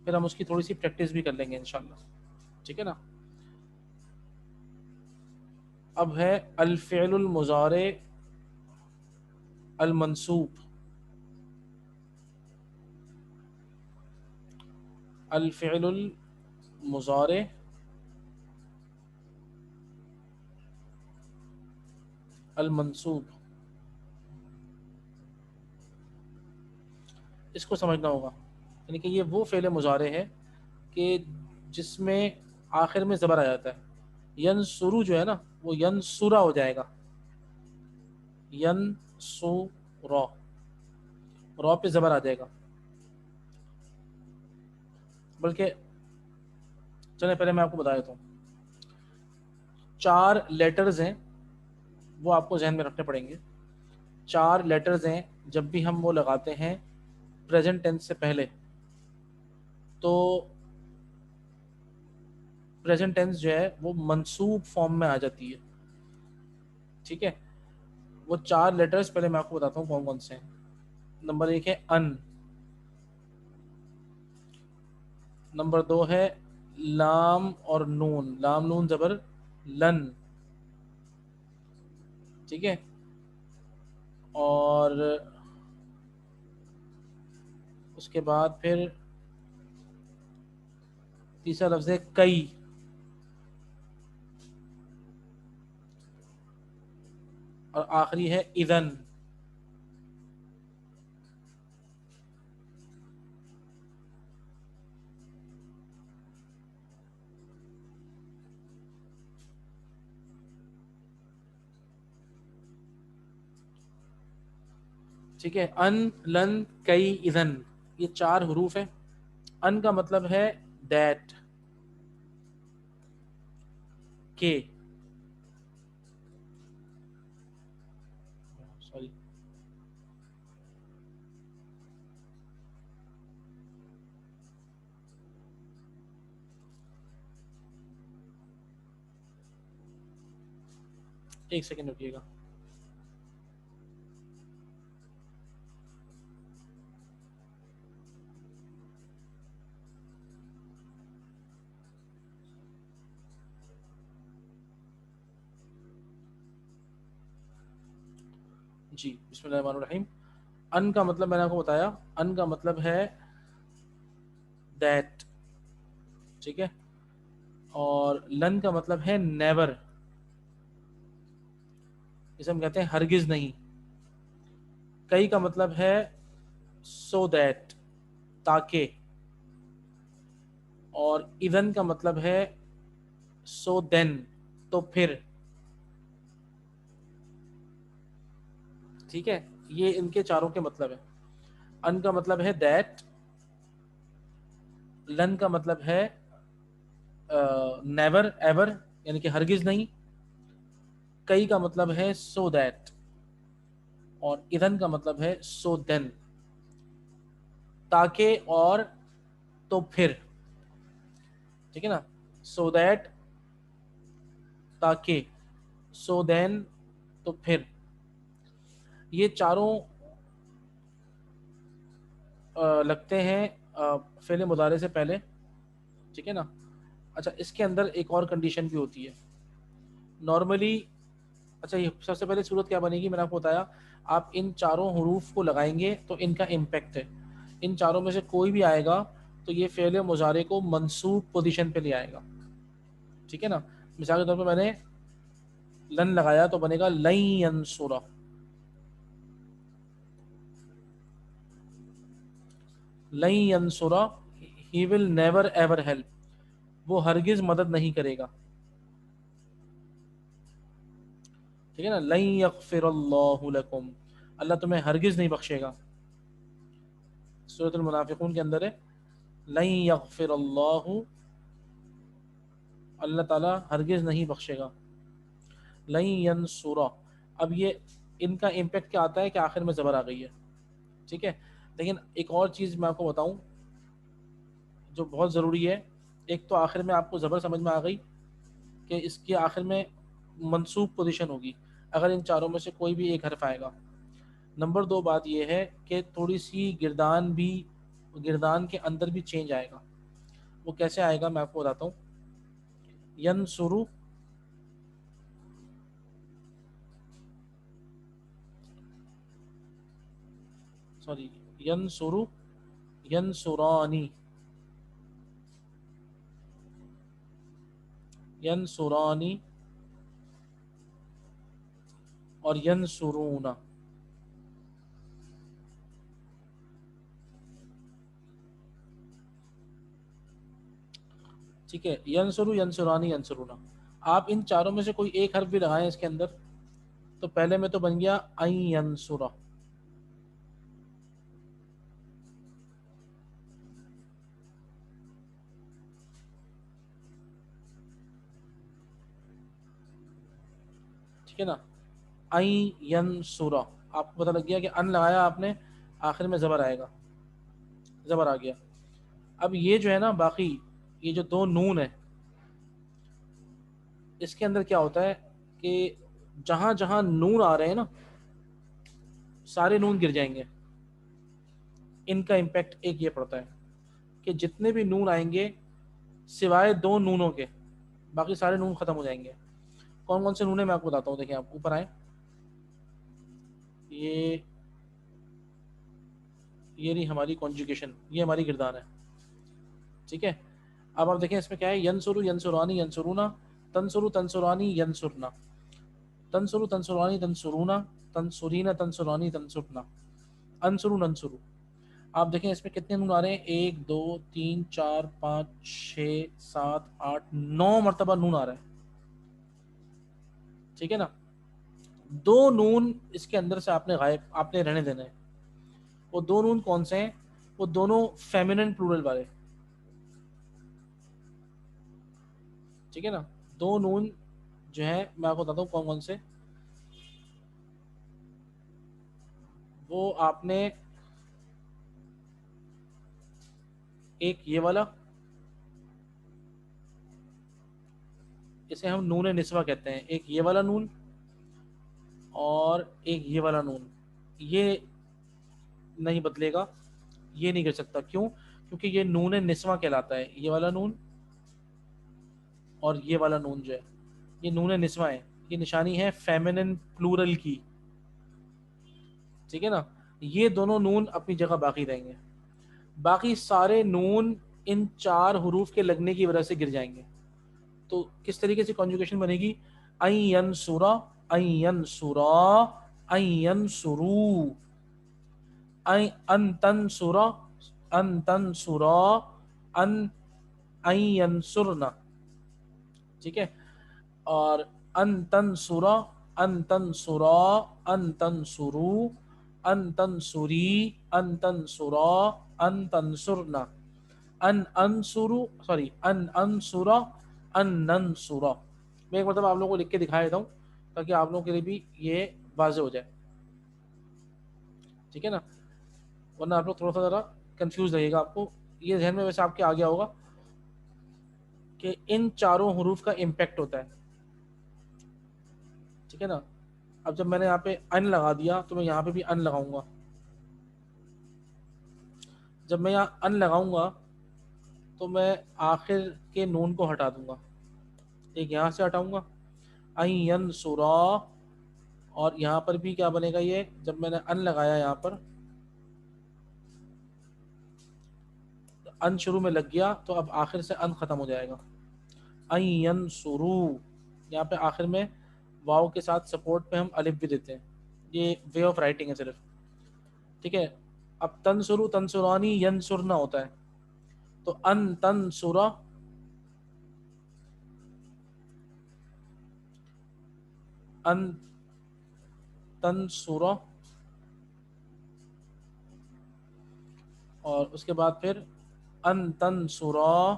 پھر ہم اس کی تھوڑی سی پریکٹس بھی کر لیں گے انشاءاللہ، ٹھیک ہے نا. اب ہے الفعل المضارع المنصوب. الفعل المضارع المنصوب، اس کو سمجھنا ہوگا. یعنی کہ یہ وہ فعل مضارع ہے کہ جس میں آخر میں زبر آ جاتا ہے. ینصرو جو ہے نا وہ ینصرا ہو جائے گا، ینصرا، را پہ زبر آ جائے گا. بلکہ چلیں پہلے میں آپ کو بتا دیتا ہوں، 4 لیٹرز ہیں وہ آپ کو ذہن میں رکھنے پڑیں گے. 4 لیٹرز ہیں جب بھی ہم وہ لگاتے ہیں پریزنٹ ٹینس سے پہلے تو پریزنٹ ٹینس جو ہے وہ منصوب فارم میں آ جاتی ہے، ٹھیک ہے. وہ 4 لیٹرز پہلے میں آپ کو بتاتا ہوں کون کون سے ہیں. نمبر 1 ہے ان، نمبر 2 ہے لام اور نون، لام نون زبر لن، ٹھیک ہے. اور اس کے بعد پھر تیسرا لفظ ہے کئی، اور آخری ہے اذن. ٹھیک ہے، ان لن کئی اذن، یہ 4 حروف ہیں. ان کا مطلب ہے دیٹ، کہ، سوری ایک سیکنڈ رکیے گا. جی بسم اللہ الرحمن الرحیم. ان کا مطلب میں نے آپ کو بتایا، ان کا مطلب ہے دیٹ، ٹھیک ہے. اور لن کا مطلب ہے نیور، اسے ہم کہتے ہیں ہرگز نہیں. کئی کا مطلب ہے سو دیٹ، تاکہ. اور اذن کا مطلب ہے سو دین، تو پھر. ٹھیک ہے، یہ ان کے چاروں کے مطلب ہیں. ان کا مطلب ہے دیٹ، لن کا مطلب ہے نیور ایور یعنی کہ ہرگز نہیں، کئی کا مطلب ہے سو دیٹ، اور اذن کا مطلب ہے سو دین، تاکہ اور تو پھر. ٹھیک ہے نا، سو دیٹ تاکہ، سو دین تو پھر. یہ چاروں لگتے ہیں فعل مضارع سے پہلے، ٹھیک ہے نا. اچھا اس کے اندر ایک اور کنڈیشن بھی ہوتی ہے نارملی. اچھا یہ سب سے پہلے صورت کیا بنے گی، میں نے آپ کو بتایا آپ ان چاروں حروف کو لگائیں گے تو ان کا امپیکٹ ہے. ان چاروں میں سے کوئی بھی آئے گا تو یہ فعل مضارع کو منصوب پوزیشن پہ لے آئے گا. ٹھیک ہے نا، مثال کے طور پہ میں نے لن لگایا تو بنے گا لن ینصرہ، لن ینصرہ ہی ول نیور ایور ہیلپ، وہ ہرگز مدد نہیں کرے گا. ٹھیک ہے نا، لن یغفر اللہ لکم، اللہ تمہیں ہرگز نہیں بخشے گا. سورۃ المنافقون کے اندر ہے لن یغفر اللہ، اللہ تعالیٰ ہرگز نہیں بخشے گا. لن ینصرہ، اب یہ ان کا امپیکٹ کیا آتا ہے کہ آخر میں زبر آ گئی ہے. ٹھیک ہے، لیکن ایک اور چیز میں آپ کو بتاؤں جو بہت ضروری ہے. ایک تو آخر میں آپ کو زبر سمجھ میں آ گئی کہ اس کے آخر میں منصوب پوزیشن ہوگی اگر ان چاروں میں سے کوئی بھی ایک حرف آئے گا. نمبر 2 بات یہ ہے کہ تھوڑی سی گردان کے اندر بھی چینج آئے گا. وہ کیسے آئے گا میں آپ کو بتاتا ہوں. ینصرو، سوری ینصرو، ینصرانی، ینصرانی اور ینصرون. ٹھیک ہے، ینصرو، ینصرانی، ینصرون. آپ ان چاروں میں سے کوئی ایک حرف بھی لگائیں اس کے اندر تو پہلے میں تو بن گیا ان ینصرہ. ٹھیک ہے نا، ان ینصرہ، آپ کو پتہ لگ گیا کہ ان لگایا آپ نے آخر میں زبر آئے گا، زبر آ گیا. اب یہ جو ہے نا باقی یہ جو 2 نون ہے اس کے اندر کیا ہوتا ہے کہ جہاں جہاں نون آ رہے ہیں نا سارے نون گر جائیں گے. ان کا امپیکٹ ایک یہ پڑتا ہے کہ جتنے بھی نون آئیں گے سوائے 2 نونوں کے باقی سارے نون ختم ہو جائیں گے. کون کون سے نون ہیں میں آپ کو بتاتا ہوں. دیکھیں آپ اوپر آئیں, یہ نہیں ہماری کانجوگیشن, یہ ہماری گردان ہے, ٹھیک ہے. اب آپ دیکھیں اس میں کیا ہے, ینسرو ینسرانی ینسرونا, تنسرو تنسرانی ینسرنا, تنسرو تنسرانی تنسرونا, تنسرینا تنسرانی تنسرنا, انسرو ننسرو. آپ دیکھیں اس میں کتنے نون آ رہے ہیں, 1 2 3 4 5 6 7 8 9 مرتبہ نون آ رہا ہے, ٹھیک ہے نا. 2 نون اس کے اندر سے آپ نے رہنے دینے ہیں. وہ 2 نون کون سے ہیں؟ وہ دونوں فیمینن پلورل والے, ٹھیک ہے نا. 2 نون جو ہیں میں آپ کو بتاتا ہوں کون کون سے. وہ آپ نے ایک یہ والا, اسے ہم نون نسوہ کہتے ہیں, ایک یہ والا نون اور ایک یہ والا نون. یہ نہیں بدلے گا, یہ نہیں گر سکتا. کیوں؟ کیونکہ یہ نون نسوہ کہلاتا ہے. یہ والا نون اور یہ والا نون جو ہے یہ نون نسوہ ہے. یہ نشانی ہے فیمینن پلورل کی, ٹھیک ہے نا. یہ دونوں نون اپنی جگہ باقی رہیں گے. باقی سارے نون ان 4 حروف کے لگنے کی وجہ سے گر جائیں گے. تو کس طریقے سے کنجوگیشن بنے گی؟ این ینصرا, این ینصرا, این ینصرو, ان تنصرا, ان تنصرا, ان ینصرنا, ٹھیک ہے. اور ان تنصرا, ان تنصرا, ان تنصرو, ان تنصری, ان تنصرا, ان تنصرنا, ان انصرو, سوری ان انصرا, ان ننصرا. میں ایک مرتبہ آپ لوگوں کو لکھ کے دکھا دیتا ہوں تاکہ آپ لوگوں کے لیے بھی یہ واضح ہو جائے, ٹھیک ہے نا. ورنہ آپ لوگ تھوڑا سا ذرا کنفیوز رہیے گا. آپ کو یہ ذہن میں ویسے آپ کے آ گیا ہوگا کہ ان 4 حروف کا امپیکٹ ہوتا ہے, ٹھیک ہے نا. اب جب میں نے یہاں پہ ان لگا دیا تو میں یہاں پہ بھی ان لگاؤں گا. جب میں یہاں ان لگاؤں گا تو میں آخر کے نون کو ہٹا دوں گا. ایک یہاں سے ہٹاؤں گا, این ینصرا, اور یہاں پر بھی کیا بنے گا, یہ جب میں نے ان لگایا یہاں پر ان شروع میں لگ گیا تو اب آخر سے ان ختم ہو جائے گا. این ینصرو, یہاں پہ آخر میں واو کے ساتھ سپورٹ پہ ہم الف بھی دیتے ہیں. یہ وے آف رائٹنگ ہے صرف, ٹھیک ہے. اب تنصرو تنصرانی ینصرنا ہوتا ہے, تو ان تنصرا, ان تنصرا, اور اس کے بعد پھر ان تنصرا,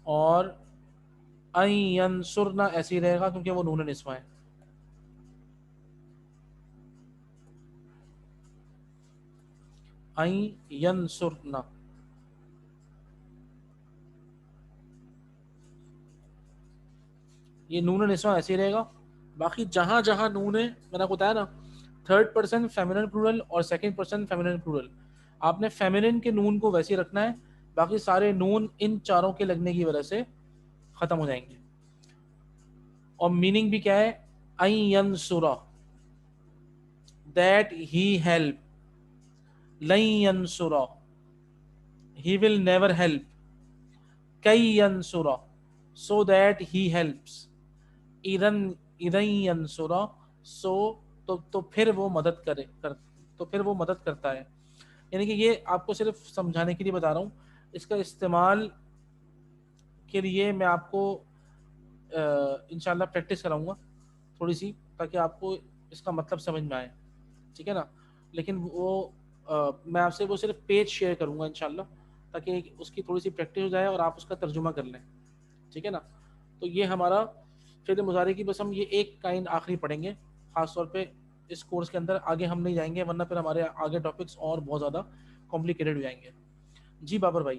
اور ان ینصرنا ایسے ہی رہے گا کیونکہ وہ نون نسوہ ہے. ان ینصرنا, یہ نون نسوہ ایسے ہی رہے گا. باقی جہاں جہاں نون ہے, میں نے آپ کو بتایا نا 3rd پرسن فیمینن پلورل اور 2nd پرسن فیمینن پلورل, آپ نے فیمینن کے نون کو ویسے ہی رکھنا ہے. باقی سارے نون ان 4 کے لگنے کی وجہ سے ختم ہو جائیں گے. اور میننگ بھی کیا ہے, این ینصرا, that he help, لن ینصرا, he will never help, کئی ینصرا, so that he helps, اذن ینصرا, so تو پھر وہ مدد تو پھر وہ مدد کرتا ہے. یعنی کہ یہ آپ کو صرف سمجھانے کے لیے بتا رہا ہوں. اس کا استعمال کے لیے میں آپ کو انشاءاللہ پریکٹس کراؤں گا تھوڑی سی, تاکہ آپ کو اس کا مطلب سمجھ میں آئے, ٹھیک ہے نا. لیکن وہ میں آپ سے وہ صرف پیج شیئر کروں گا انشاءاللہ, تاکہ اس کی تھوڑی سی پریکٹس ہو جائے اور آپ اس کا ترجمہ کر لیں, ٹھیک ہے نا. تو یہ ہمارا فعل مضارع کی بس ہم یہ ایک کائن آخری پڑھیں گے خاص طور پہ اس کورس کے اندر. آگے ہم نہیں جائیں گے ورنہ پھر ہمارے آگے ٹاپکس اور بہت زیادہ کمپلیکیٹڈ ہو جائیں گے. جی بابر بھائی.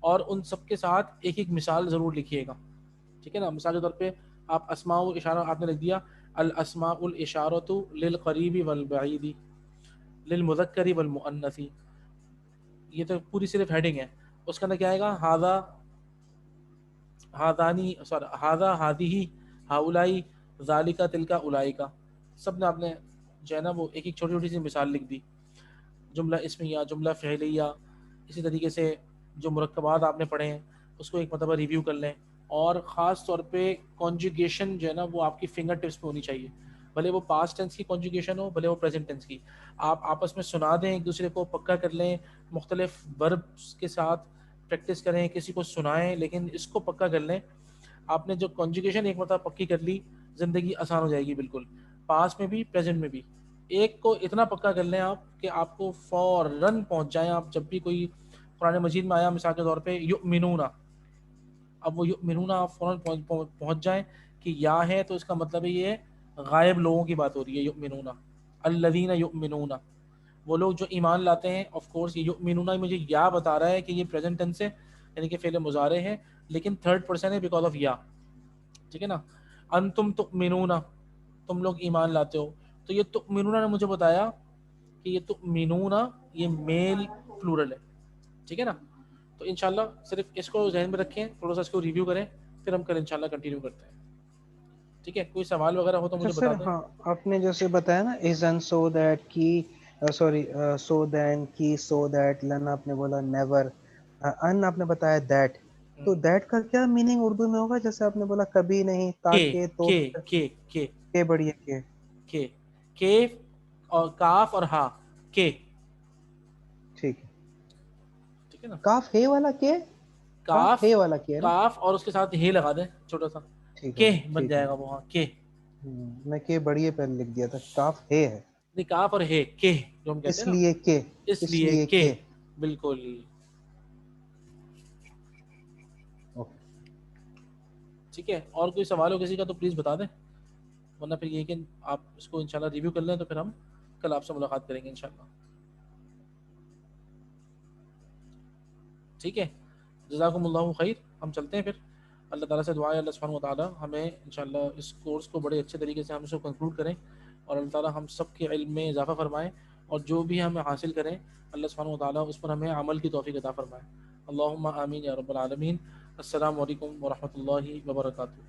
اور ان سب کے ساتھ ایک ایک مثال ضرور لکھیے گا، ٹھیک ہے نا. مثال کے طور پہ آپ اسماء و اشارہ آپ نے لکھ دیا الاسماء الاشارۃ للقریب والبعید للمذکر والمؤنث، یہ تو پوری صرف ہیڈنگ ہے. اس کے اندر کیا آئے گا ھذا ھذانی ھذا ھذہ ھؤلائی ذالک تلک اولئک، سب نے آپ نے جو ہے نا وہ ایک ایک چھوٹی چھوٹی سی مثال لکھ دی. جملہ اسمیہ، جملہ فعلیہ، اسی طریقے سے جو مرکبات آپ نے پڑھے ہیں اس کو ایک مرتبہ ریویو کر لیں. اور خاص طور پہ کانجوگیشن جو ہے نا وہ آپ کی فنگر ٹپس پہ ہونی چاہیے، بھلے وہ پاسٹ ٹینس کی کانجوگیشن ہو بھلے وہ پریزنٹ ٹینس کی. آپ آپس میں سنا دیں، ایک دوسرے کو پکا کر لیں، مختلف وربس کے ساتھ پریکٹس کریں، کسی کو سنائیں، لیکن اس کو پکا کر لیں. آپ نے جو کانجوگیشن ایک مرتبہ پکی کر لی زندگی آسان ہو جائے گی بالکل، پاسٹ میں بھی پریزنٹ میں بھی. ایک کو اتنا پکا کر لیں آپ کہ آپ کو فوراً پہنچ جائیں. آپ جب بھی کوئی قرآن مجید میں آیا مثال کے طور پہ یؤمنون، اب وہ یؤمنون آپ فوراً پہنچ جائیں کہ یا ہے تو اس کا مطلب ہے یہ غائب لوگوں کی بات ہو رہی ہے. یؤمنون الذین یؤمنون، وہ لوگ جو ایمان لاتے ہیں. آف کورس یہ یؤمنون مجھے یا بتا رہا ہے کہ یہ پریزنٹ ٹینس ہے یعنی کہ فعل مضارع ہے، لیکن تھرڈ پرسن ہے بیکاز آف یا، ٹھیک ہے نا. انتم تؤمنون، تم لوگ ایمان لاتے ہو. تو یہ تؤمنون نے مجھے بتایا کہ یہ تؤمنون یہ میل پلورل ہے، ٹھیک ہے نا. تو انشاءاللہ صرف اس کو ذہن میں رکھیں، تھوڑا سا اس کو ریویو کریں، پھر ہم کل انشاءاللہ کنٹینیو کرتے ہیں. ٹھیک ہے، کوئی سوال وغیرہ ہو تو اچھا مجھے سر، بتا دیں. ہاں آپ نے جیسے بتایا نا isn't so that کی سوری so then کی so that لن آپ نے بولا never ان آپ نے بتایا that، تو that کا کیا میننگ اردو میں ہوگا؟ جیسے آپ نے بولا کبھی نہیں، تاکہ، تو کے بڑی ہے کے اور کاف اور ہا کے، ٹھیک ہے. ٹھیک ہے نا. کاف ہے والا کے، کاف ہے والا کے ہے نا. کاف اور اس کے ساتھ ہے لگا دیں چھوٹا سا، ٹھیک کے ہے بن ٹھیک ہے. جائے گا وہ. ہاں کے، میں کے بڑی پہلے لکھ دیا تھا، کاف ہے نہیں کاف اور ہے کے جو ہم کہتے اس ہیں نا، لیے کہ، اس لیے کہ، بالکل. ٹھیک ہے، اور کوئی سوال ہو کسی کا تو پلیز بتا دیں، ورنہ پھر یہ کہ آپ اس کو انشاءاللہ ریویو کر لیں تو پھر ہم کل آپ سے ملاقات کریں گے انشاءاللہ. ٹھیک ہے، جزاکم اللہ خیر. ہم چلتے ہیں پھر. اللہ تعالیٰ سے دعا ہے اللہ سبحانہ و تعالیٰ ہمیں انشاءاللہ اس کورس کو بڑے اچھے طریقے سے ہم اس کو کنکلوڈ کریں، اور اللہ تعالیٰ ہم سب کے علم میں اضافہ فرمائیں، اور جو بھی ہمیں حاصل کریں اللہ سبحانہ و تعالیٰ اس پر ہمیں عمل کی توفیق عطا فرمائے. اللہم آمین یا رب العالمین. السلام علیکم ورحمۃ اللہ وبرکاتہ.